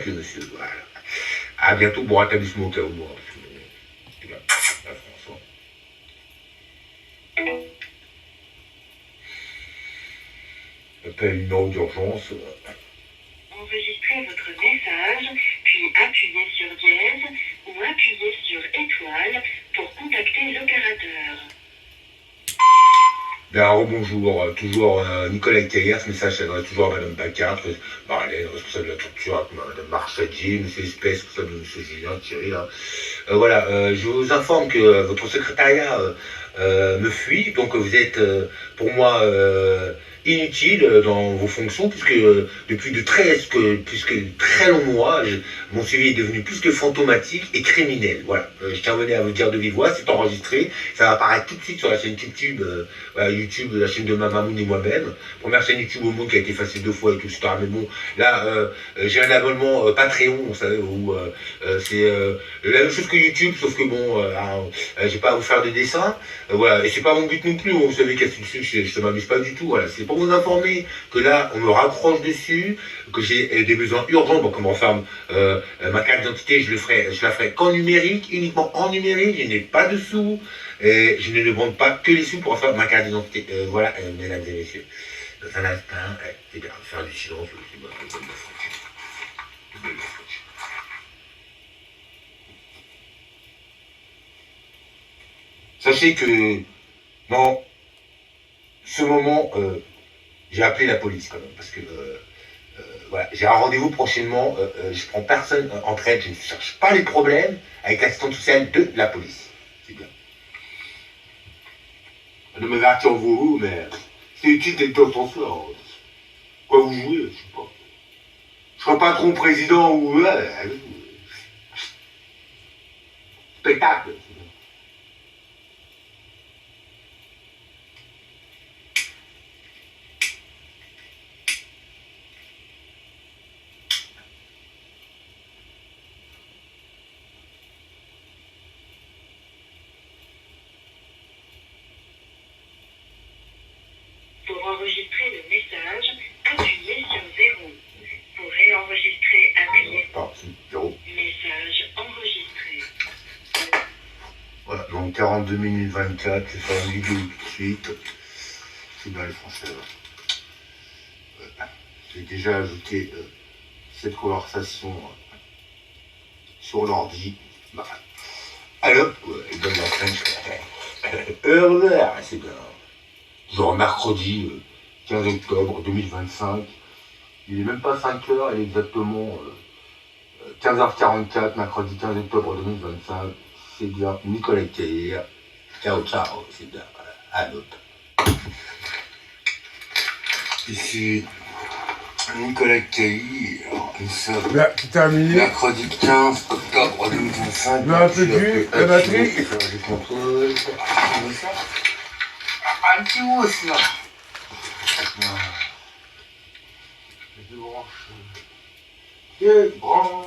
monsieur, voilà. À bientôt, bon rétablissement au cas où, moi, voilà, la France, appel numéro d'urgence. Enregistrez votre message, puis appuyez sur dièse ou appuyez sur étoile pour contacter l'opérateur. Bien, rebonjour, toujours Nicolas Caillère, ce message s'adresse toujours à Madame Bacard, Marlène, responsable de la structure, Madame Marchadier, Monsieur Espèce, responsable de Monsieur Julien Thierry. Là. Voilà, je vous informe que votre secrétariat me fuit, donc vous êtes pour moi inutile dans vos fonctions, puisque depuis de très longs mois, mon suivi est devenu plus que fantomatique et criminel. Voilà, je tiens à vous dire de vive voix, c'est enregistré, ça va apparaître tout de suite sur la chaîne YouTube, YouTube, la chaîne de Mamamoun et moi-même. Première chaîne YouTube au monde qui a été effacée 2 fois et tout, etc. Mais bon, là, j'ai un abonnement Patreon, vous savez, où c'est la même chose que YouTube, sauf que bon, j'ai pas à vous faire de dessins, voilà, et c'est pas mon but non plus, vous savez qu'à ce dessus, je m'amuse pas du tout, voilà, c'est pour vous informer que là, on me raccroche dessus, que j'ai des besoins urgents, bon, comme on referme ma carte d'identité, je la ferai qu'en numérique, uniquement en numérique, je n'ai pas de sous, et je ne demande pas que les sous pour faire ma carte d'identité. Voilà, mesdames et messieurs. Dans un instant, c'est bien, faire du silence, c'est bon, c'est bon, sachez que dans ce moment, j'ai appelé la police quand même, parce que voilà, j'ai un rendez-vous prochainement, je prends personne en traite, je ne cherche pas les problèmes avec l'assistante sociale de la police. C'est bien. Ne me vertir vous, mais c'est utile d'être dans ton soir. Quoi vous jouez, je sais pas. Je serai patron président ou... spectacle. Pour enregistrer le message, appuyez sur 0. Pour réenregistrer, appuyez sur 0. Message enregistré. en 42 minutes 24, je vais faire une vidéo tout de suite. C'est bien les Français. J'ai déjà ajouté cette conversation sur l'ordi. Bah, alors, il donne la French. C'est bien. Genre mercredi 15 octobre 2025. Il est même pas 5 heures, il est exactement 15h44, mercredi 15 octobre 2025. C'est bien, Nicolas Caillère. Ciao, ciao, c'est bien. À l'autre. Ici, Nicolas Caillère. Nous sommes Là, c'est terminé. mercredi 15 octobre 2025. Là, un peu plus, la batterie. Faire du contrôle. Un petit mot aussi là. Je branche. Je branche.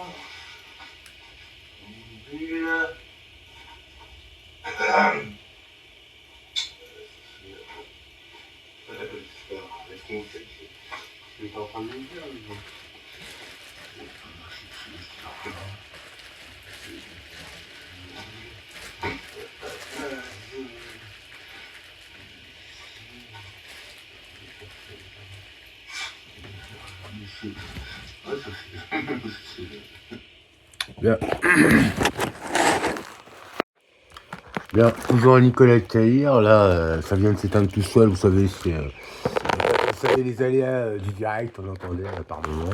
Je suis en train de le dire, Bien. Bien, toujours Nicolas Caillère, là, ça vient de s'éteindre tout seul, vous savez, vous savez les aléas du direct, on entendait par moment.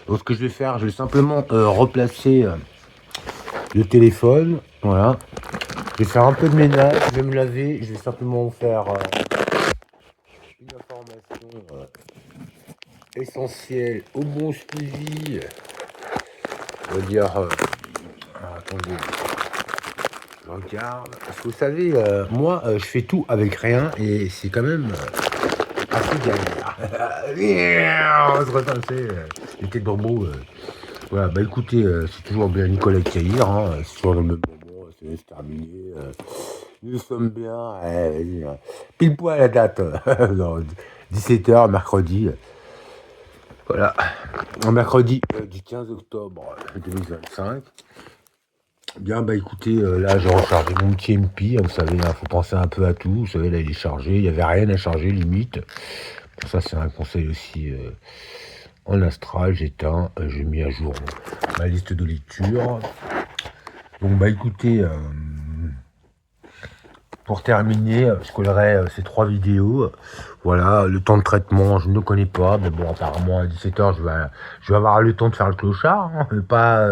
Donc ce que je vais faire, je vais simplement replacer le téléphone, voilà. Je vais faire un peu de ménage, je vais me laver, je vais simplement vous faire une information essentielle au bon suivi. On va dire, attendez, je regarde, parce que vous savez, moi, je fais tout avec rien, et c'est quand même assez galère. On se retentait, les têtes de robot. Voilà, bah écoutez, c'est toujours bien Nicolas Caillère, hein, c'est toujours le même moment, c'est terminé. Nous sommes bien, vas-y, pile poil à la date, 17h, mercredi. Voilà, en mercredi du 15 octobre 2025. Bien, bah écoutez, là j'ai rechargé mon petit MP, vous savez, il faut penser un peu à tout, vous savez, là il est chargé, il n'y avait rien à charger limite. Pour ça c'est un conseil aussi en astral, j'éteins, j'ai mis à jour ma liste de lecture. Donc bah écoutez, pour terminer, je collerai ces 3 vidéos. Voilà, le temps de traitement, je ne connais pas, mais bon, apparemment à 17h, je vais avoir le temps de faire le clochard, hein, mais pas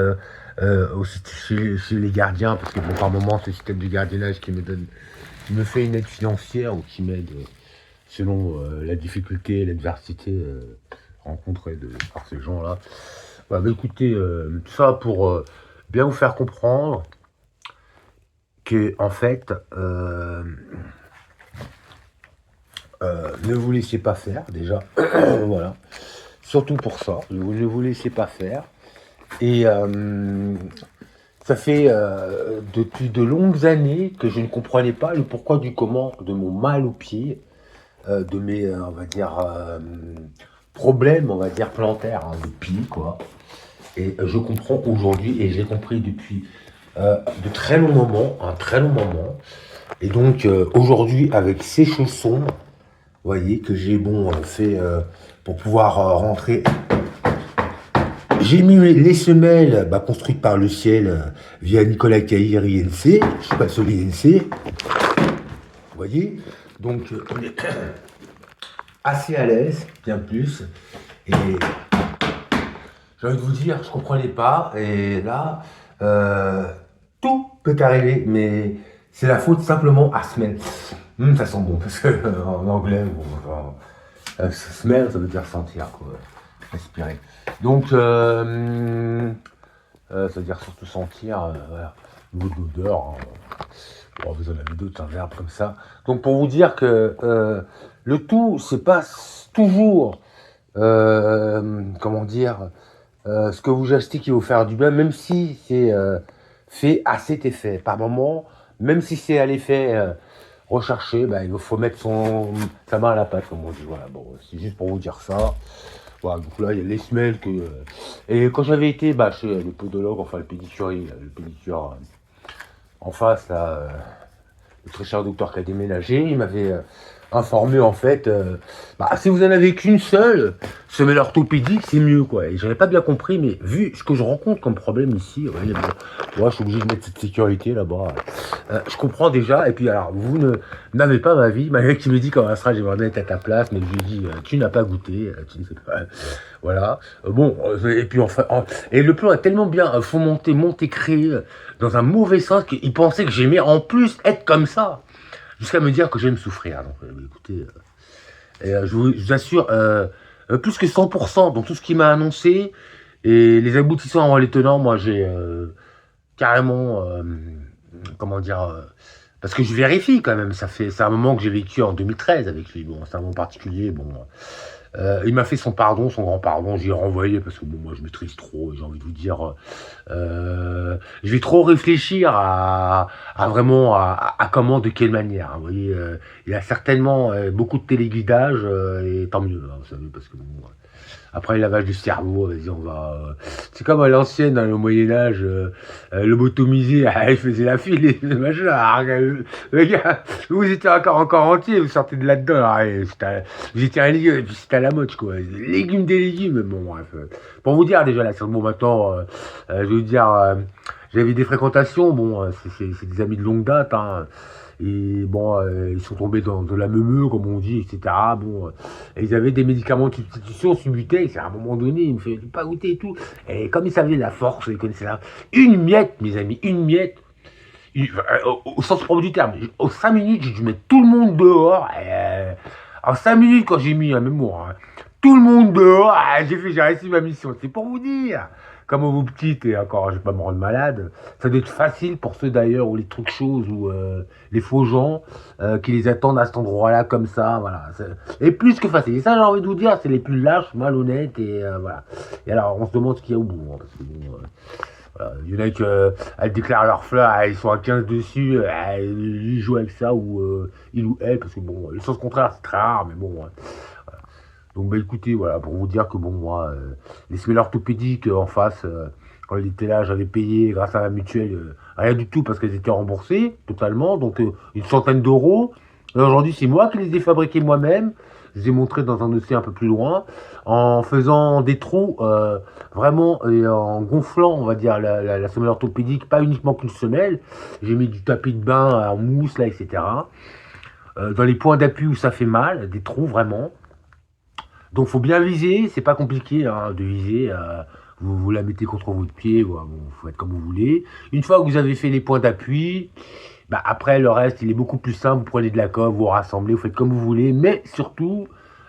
aussi chez les gardiens, parce que bon, par moment, c'est le système du gardiennage qui me fait une aide financière ou qui m'aide selon la difficulté et l'adversité rencontrée par ces gens-là. Voilà, bah, écoutez, tout ça pour bien vous faire comprendre que, en fait, ne vous laissez pas faire, déjà. Voilà. Surtout pour ça, ne vous laissez pas faire. Et ça fait depuis de longues années que je ne comprenais pas le pourquoi du comment de mon mal au pied, de mes, on va dire, problèmes, on va dire, plantaires, hein, de pied, quoi. Et je comprends aujourd'hui, et j'ai compris depuis de très longs moments, un très long moment. Et donc aujourd'hui, avec ces chaussons, vous voyez, que j'ai fait pour pouvoir rentrer. J'ai mis les semelles construites par le ciel via Nicolas Caillère INC, je suis pas sur l'INC, vous voyez. Donc on est assez à l'aise, bien plus. Et j'ai envie de vous dire, je comprenais pas, et là, tout peut arriver, mais c'est la faute simplement à smell. Ça sent bon, parce que en anglais, smell, ça veut dire sentir, quoi, respirer. Donc, ça veut dire surtout sentir, voilà, niveau de l'odeur. Hein. Bon, vous en avez d'autres, un verbe comme ça. Donc, pour vous dire que le tout, c'est pas toujours, comment dire, ce que vous achetez qui va vous faire du bien, même si c'est fait à cet effet. Par moment, même si c'est à l'effet recherché, il faut mettre sa main à la pâte, comme on dit. Voilà, bon, c'est juste pour vous dire ça. Voilà, donc là, il y a les semelles que... et quand j'avais été chez le podologue, enfin le pédicure en face, là, le très cher docteur qui a déménagé, il m'avait informé en fait, si vous en avez qu'une seule, semelle orthopédique, c'est mieux quoi. Et j'avais pas bien compris, mais vu ce que je rencontre comme problème ici, moi je suis obligé de mettre cette sécurité là-bas. Je comprends déjà, et puis alors, vous n'avez pas ma vie, ma mec qui me dit quand ça sera, j'aimerais bien être à ta place, mais je lui dis, tu n'as pas goûté, tu ne sais pas. Voilà. Et puis enfin, et le plan est tellement bien fomenté, monté, créé dans un mauvais sens qu'il pensait que j'aimais en plus être comme ça. Jusqu'à me dire que j'aime souffrir. Donc, écoutez, je vous assure, plus que 100% dans tout ce qu'il m'a annoncé, et les aboutissants avant les tenants, moi j'ai carrément, comment dire, parce que je vérifie quand même, c'est un moment que j'ai vécu en 2013 avec lui, bon, c'est un moment particulier, bon. Il m'a fait son pardon, son grand pardon, j'y ai renvoyé parce que bon, moi je maîtrise trop, j'ai envie de vous dire, je vais trop réfléchir à vraiment à comment, de quelle manière. Hein, vous voyez, il y a certainement beaucoup de téléguidage et tant mieux, hein, vous savez, parce que bon, après le lavage du cerveau, vas-y, on va. C'est comme à l'ancienne, dans le Moyen-Âge, lobotomisé, il faisait la file, et machin. Le gars, vous étiez encore entier, vous sortez de là-dedans, vous étiez un légume, et puis c'était à la mode, quoi. Légumes des légumes, bon, bref. Pour vous dire, déjà, là, c'est bon, maintenant, je vais vous dire, j'avais des fréquentations, bon, c'est des amis de longue date, hein. Et bon, ils sont tombés dans de la meumeux, comme on dit, etc. Bon, et ils avaient des médicaments de substitution Subutex. À un moment donné, il me fait pas goûter et tout. Et comme ils savaient la force, ils connaissaient une miette, mes amis, une miette. Au sens propre du terme. Aux 5 minutes, j'ai dû mettre tout le monde dehors. En 5 minutes, quand j'ai mis un mémoire, hein, tout le monde dehors, j'ai réussi ma mission. C'est pour vous dire. Comme vous petites, et encore, je vais pas me rendre malade, ça doit être facile pour ceux d'ailleurs, ou les trucs choses, ou les faux gens, qui les attendent à cet endroit-là, comme ça, voilà. Et plus que facile. Et ça, j'ai envie de vous dire, c'est les plus lâches, malhonnêtes, et voilà. Et alors, on se demande ce qu'il y a au bout, hein, parce que bon, voilà. Il y en a qui, elles déclarent leurs fleurs, ils sont à 15 dessus, ils jouent avec ça, ou ils ou elles, parce que bon, le sens contraire, c'est très rare, mais bon, voilà. Donc écoutez, voilà, pour vous dire que bon, moi, les semelles orthopédiques en face, quand il était là, j'avais payé grâce à la mutuelle, rien du tout parce qu'elles étaient remboursées totalement, donc une centaine d'euros. Aujourd'hui, c'est moi qui les ai fabriquées moi-même. Je les ai montrés dans un dossier un peu plus loin, en faisant des trous, vraiment, et en gonflant, on va dire, la semelle orthopédique, pas uniquement qu'une semelle. J'ai mis du tapis de bain en mousse, là, etc. Dans les points d'appui où ça fait mal, des trous, vraiment. Donc faut bien viser, c'est pas compliqué hein, de viser, vous la mettez contre votre pied, bon, faut être comme vous voulez. Une fois que vous avez fait les points d'appui, après le reste il est beaucoup plus simple, vous prenez de la colle, vous rassemblez, vous faites comme vous voulez, mais surtout,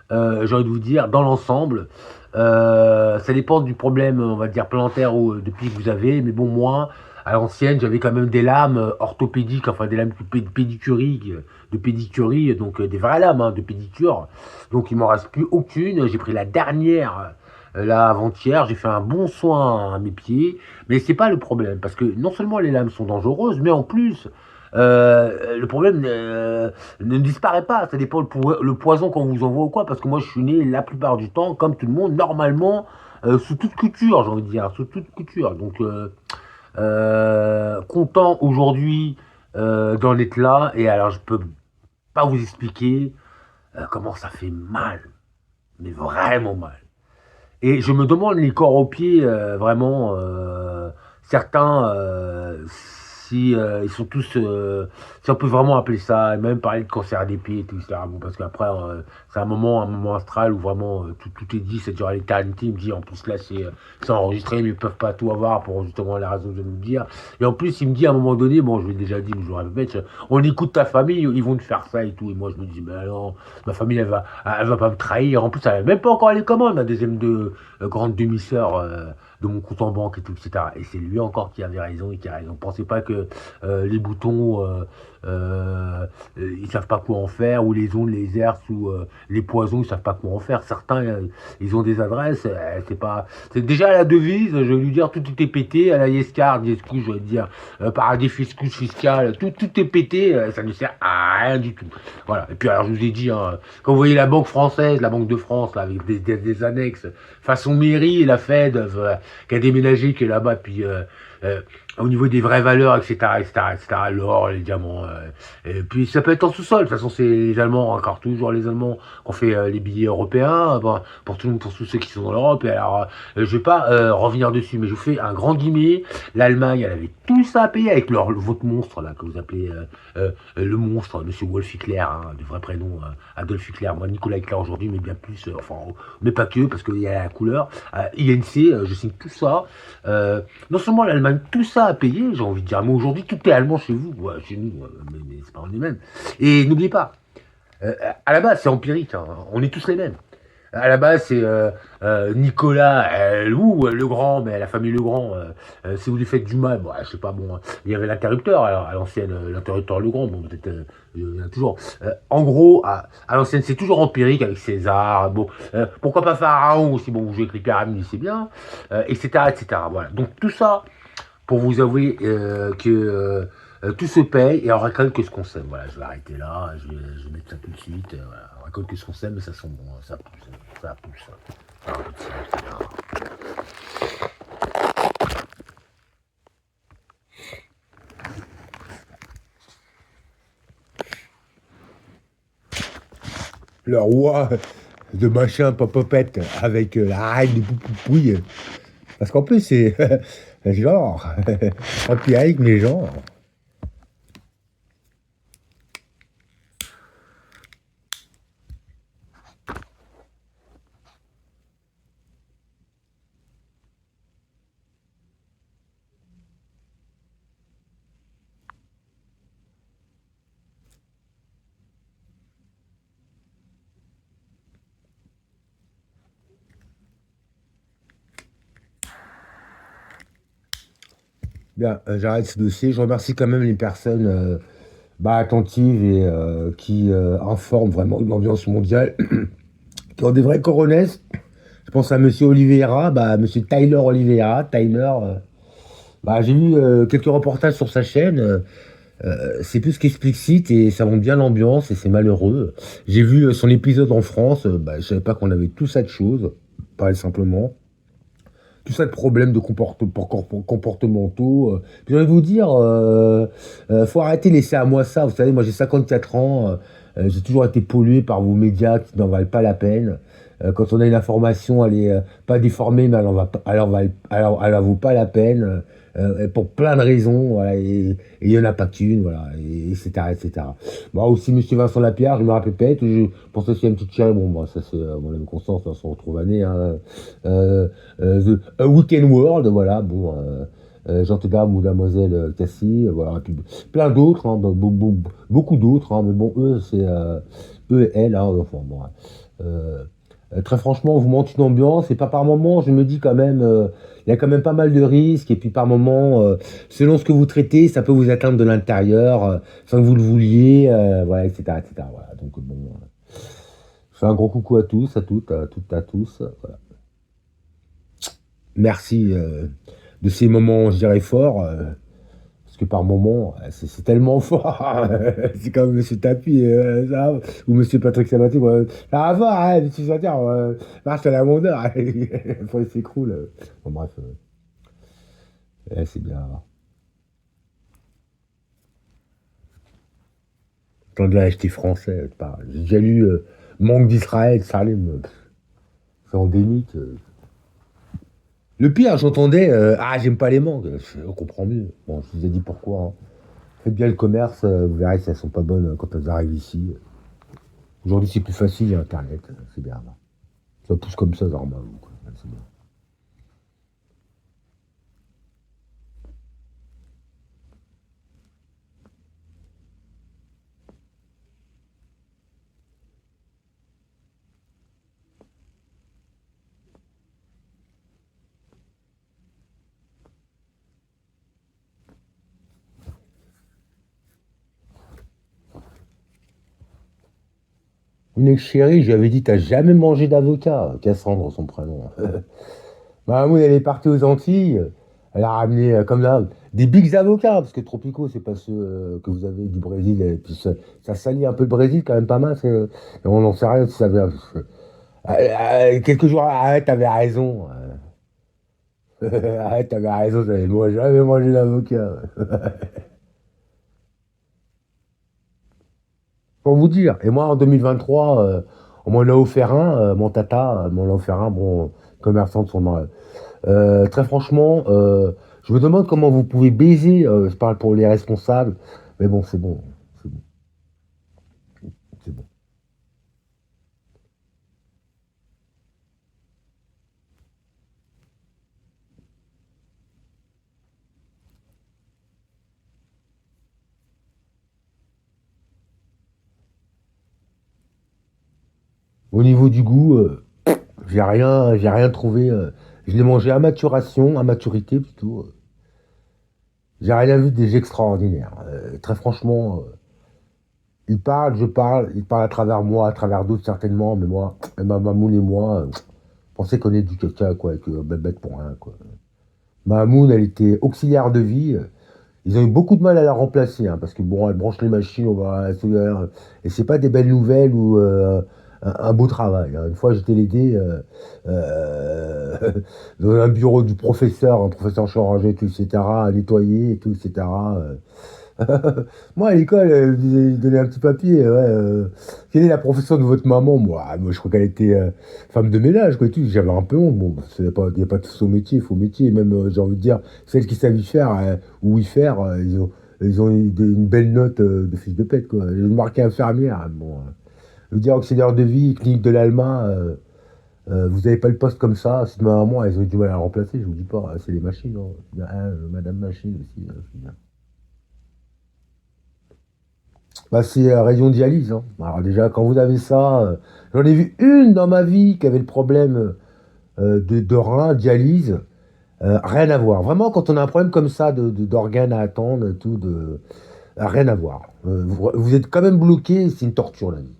j'ai envie de vous dire, dans l'ensemble, ça dépend du problème, on va dire plantaire ou de pied que vous avez, mais bon moi, à l'ancienne, j'avais quand même des lames orthopédiques, enfin des lames de pédicurie, donc des vraies lames hein, de pédicure. Donc il m'en reste plus aucune. J'ai pris la dernière là avant-hier. J'ai fait un bon soin à mes pieds, mais c'est pas le problème parce que non seulement les lames sont dangereuses, mais en plus le problème ne disparaît pas. Ça dépend le poison qu'on vous envoie ou quoi. Parce que moi je suis né la plupart du temps comme tout le monde normalement sous toute couture, j'ai envie de dire, sous toute couture. Donc content aujourd'hui d'en être là, et alors je peux pas vous expliquer comment ça fait mal, mais vraiment mal. Et je me demande les corps aux pieds, vraiment, certains, si ils sont tous, si on peut vraiment appeler ça, et même parler de cancer des pieds et tout, etc. Bon, parce qu'après, c'est un moment astral où vraiment tout est dit, c'est durant l'éternité. Il me dit, en plus là, c'est enregistré, mais ils peuvent pas tout avoir pour justement la raison que je vais vous dire. Et en plus, il me dit à un moment donné, bon, je l'ai déjà dit, mais je le répète, on écoute ta famille, ils vont te faire ça et tout. Et moi, je me dis, mais non, ma famille, elle va pas me trahir. En plus, elle n'a même pas encore les commandes, ma deuxième grande demi-sœur. De mon compte en banque et tout, etc. Et c'est lui encore qui avait raison et qui a raison. Pensez pas que les boutons, ils savent pas quoi en faire, ou les ondes, les hertz, ou les poisons, ils savent pas quoi en faire. Certains, ils ont des adresses, c'est déjà à la devise, je vais lui dire, tout est pété, à la Yescard, Yescouche, je vais dire, paradis fiscal, tout est pété, ça ne sert à rien du tout. Voilà. Et puis alors, je vous ai dit, hein, quand vous voyez la Banque française, la Banque de France, là, avec des annexes, façon mairie, la Fed, qui a déménagé, qui est là-bas depuis au niveau des vraies valeurs, etc., l'or, les diamants. Et puis ça peut être en sous-sol. De toute façon, c'est les Allemands, encore toujours les Allemands, qui ont fait les billets européens, bon, pour tous ceux qui sont dans l'Europe. Et alors, je vais pas revenir dessus, mais je vous fais un grand guillemet. L'Allemagne, elle avait tout ça à payer avec votre monstre, là, que vous appelez le monstre, Monsieur Wolf Hitler, hein, de vrai prénom, Adolf Hitler. Moi, Nicolas Hitler aujourd'hui, mais bien plus, enfin, mais pas que, parce qu'il y a la couleur. INC, je signe tout ça. Non seulement l'Allemagne, tout ça à payer, j'ai envie de dire, mais aujourd'hui, tout est allemand chez vous, ouais, chez nous, mais c'est pas on est même. Et n'oubliez pas, à la base, c'est empirique, hein, on est tous les mêmes. À la base, c'est Nicolas le Grand, mais la famille Le Grand, si vous lui faites du mal, bon, je sais pas, bon, il y avait l'interrupteur à l'ancienne, l'interrupteur Le Grand, bon, peut-être, il y en a toujours. En gros, à l'ancienne, c'est toujours empirique avec César, bon, pourquoi pas Pharaon aussi, bon, vous jouez avec les pyramides, c'est bien, etc., etc. Voilà. Donc tout ça, pour vous avouer tout se paye et on récolte que ce qu'on sème. Voilà, je vais arrêter là, je vais mettre ça tout de suite. Voilà, on récolte que ce qu'on sème, mais ça sent bon, ça pousse, ça pousse. Ah, c'est bien. Le roi de machin popopette avec la reine de Poupouille. Parce qu'en plus, c'est genre, empirique, mais genre. Bien, j'arrête ce dossier. Je remercie quand même les personnes attentives et qui informent vraiment de l'ambiance mondiale, qui ont des vrais coronesses. Je pense à Monsieur Oliveira, Monsieur Tyler Oliveira. Tyler, j'ai vu quelques reportages sur sa chaîne. C'est plus qu'explicite et ça montre bien l'ambiance et c'est malheureux. J'ai vu son épisode en France. Je savais pas qu'on avait tout ça de choses, pas simplement. Tout ça de problèmes de comportementaux. Puis j'ai envie de vous dire, faut arrêter, laisser à moi ça. Vous savez, moi j'ai 54 ans, j'ai toujours été pollué par vos médias qui n'en valent pas la peine. Quand on a une information, elle est pas déformée, mais elle en vaut pas la peine. Pour plein de raisons, voilà, et il n'y en a pas qu'une, voilà, et etc., etc. Bon, aussi, Monsieur Vincent Lapierre, je me rappelle peut-être, je pense aussi à une petite chérie, bon, ça c'est mon ami Constance, on se retrouve année, hein, The Weekend World, voilà, bon, Gentleman ou Mademoiselle Cassie, voilà, et puis plein d'autres, hein, beaucoup d'autres, hein, mais bon, eux, c'est eux et elle, hein, enfin, bon, très franchement, on vous montre une ambiance, et pas par moment, je me dis quand même, il y a quand même pas mal de risques, et puis par moment, selon ce que vous traitez, ça peut vous atteindre de l'intérieur, sans que vous le vouliez, voilà, etc., etc. Voilà, donc bon, je fais un gros coucou à tous, à toutes, à tous, voilà. Merci de ces moments, je dirais, forts, parce que par moment, c'est tellement fort. C'est comme Monsieur Tapi, ça, ou Monsieur Patrick Sabatier. Ça va fort, hein, Monsieur Santerre, marche à la mondeur. Après, il s'écroule. Bon, bref. C'est bien. Tant de l'acheter français, j'ai déjà lu Manque d'Israël, Salim. C'est endémique. Le pire, j'entendais, j'aime pas les mangues. On comprend mieux. Bon, je vous ai dit pourquoi. Hein. Faites bien le commerce, vous verrez si elles sont pas bonnes quand elles arrivent ici. Aujourd'hui, c'est plus facile, il y a Internet, c'est bien. Ça pousse comme ça, normal. C'est bien. Une ex-chérie, je lui avais dit, t'as jamais mangé d'avocat. Cassandre, son prénom. Moi, elle est partie aux Antilles. Elle a ramené, comme là, des bigs avocats, parce que Tropico, c'est pas ceux que vous avez du Brésil. Et puis ça salit un peu le Brésil, quand même pas mal. On n'en sait rien si ça vient. Quelques jours, t'avais raison. Arrête, t'avais raison, moi jamais mangé d'avocat. Pour vous dire. Et moi, en 2023, on m'en a offert un, mon tata m'en a offert un, bon, commerçant de son nom. Très franchement, je me demande comment vous pouvez baiser, je parle pour les responsables, mais bon, c'est bon, c'est bon, c'est bon. Au niveau du goût, j'ai rien trouvé. Je l'ai mangé à maturation, à maturité plutôt. J'ai rien vu des extraordinaires. Très franchement, il parle, je parle, il parle à travers moi, à travers d'autres certainement, mais moi, ma mamoun et moi, pensais qu'on est du caca, quoi, et que bête pour rien, quoi. Mamoun, elle était auxiliaire de vie. Ils ont eu beaucoup de mal à la remplacer, hein, parce que bon, elle branche les machines, et c'est pas des belles nouvelles ou un beau travail, hein. Une fois, j'étais l'aider euh, dans un bureau du professeur, un professeur changé, tout, etc., à nettoyer, et tout, etc. Moi, à l'école, je donnais un petit papier. Ouais, quelle est la profession de votre maman? Moi, je crois qu'elle était femme de ménage, quoi, et tout. J'avais un peu honte. Bon, il n'y a pas de faux métier, faux métier. Même, j'ai envie de dire, celles qui savent y faire ou y faire, ils ont une belle note de fiche de pète, quoi. J'ai marqué infirmière. Hein, bon, je veux dire, auxiliaire de vie, clinique de l'Alma, vous n'avez pas le poste comme ça. C'est ma maman, elles ont eu du mal à la remplacer, je vous dis pas. C'est les machines, hein. Madame Machine aussi. Je veux dire. Bah, c'est rayon dialyse, hein. Alors déjà, quand vous avez ça, j'en ai vu une dans ma vie qui avait le problème de rein, dialyse, rien à voir. Vraiment, quand on a un problème comme ça d'organes à attendre, tout, rien à voir. Vous êtes quand même bloqué, c'est une torture la vie.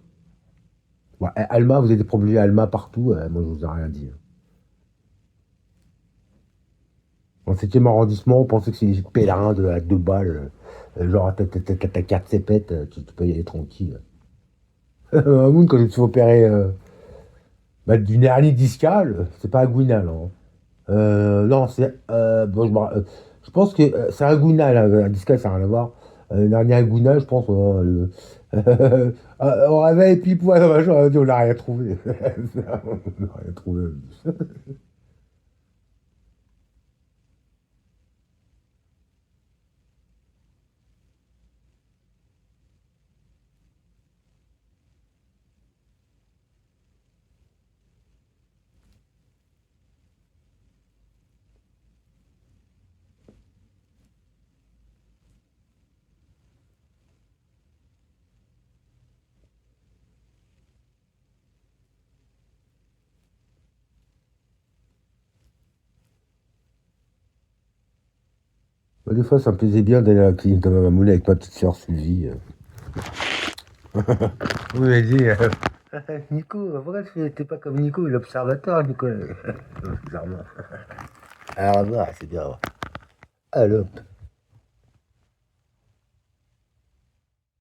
Ouais, Alma, vous avez des problèmes Alma partout, moi je vous ai rien dit, hein. En 7e arrondissement, on pensait que c'est des pèlerins à 2 balles, genre ta carte CPET, tu peux y aller tranquille. Moon, quand je me suis opéré bah, d'une hernie discale, c'est pas inguinal, hein. Non, c'est. Bon, je pense que c'est inguinal, hein, un discal, ça n'a rien à voir. Une hernie inguinale, je pense. On réveille, puis poids, on n'a rien trouvé. On n'a rien trouvé. Bah, des fois, ça me plaisait bien d'aller à la clinique de ma moulée avec ma petite sœur Sylvie. Oui, elle dit, Nico, pourquoi t'es pas comme Nico, l'observateur, Nico? Bizarrement. Alors, bah, c'est bien. Allô.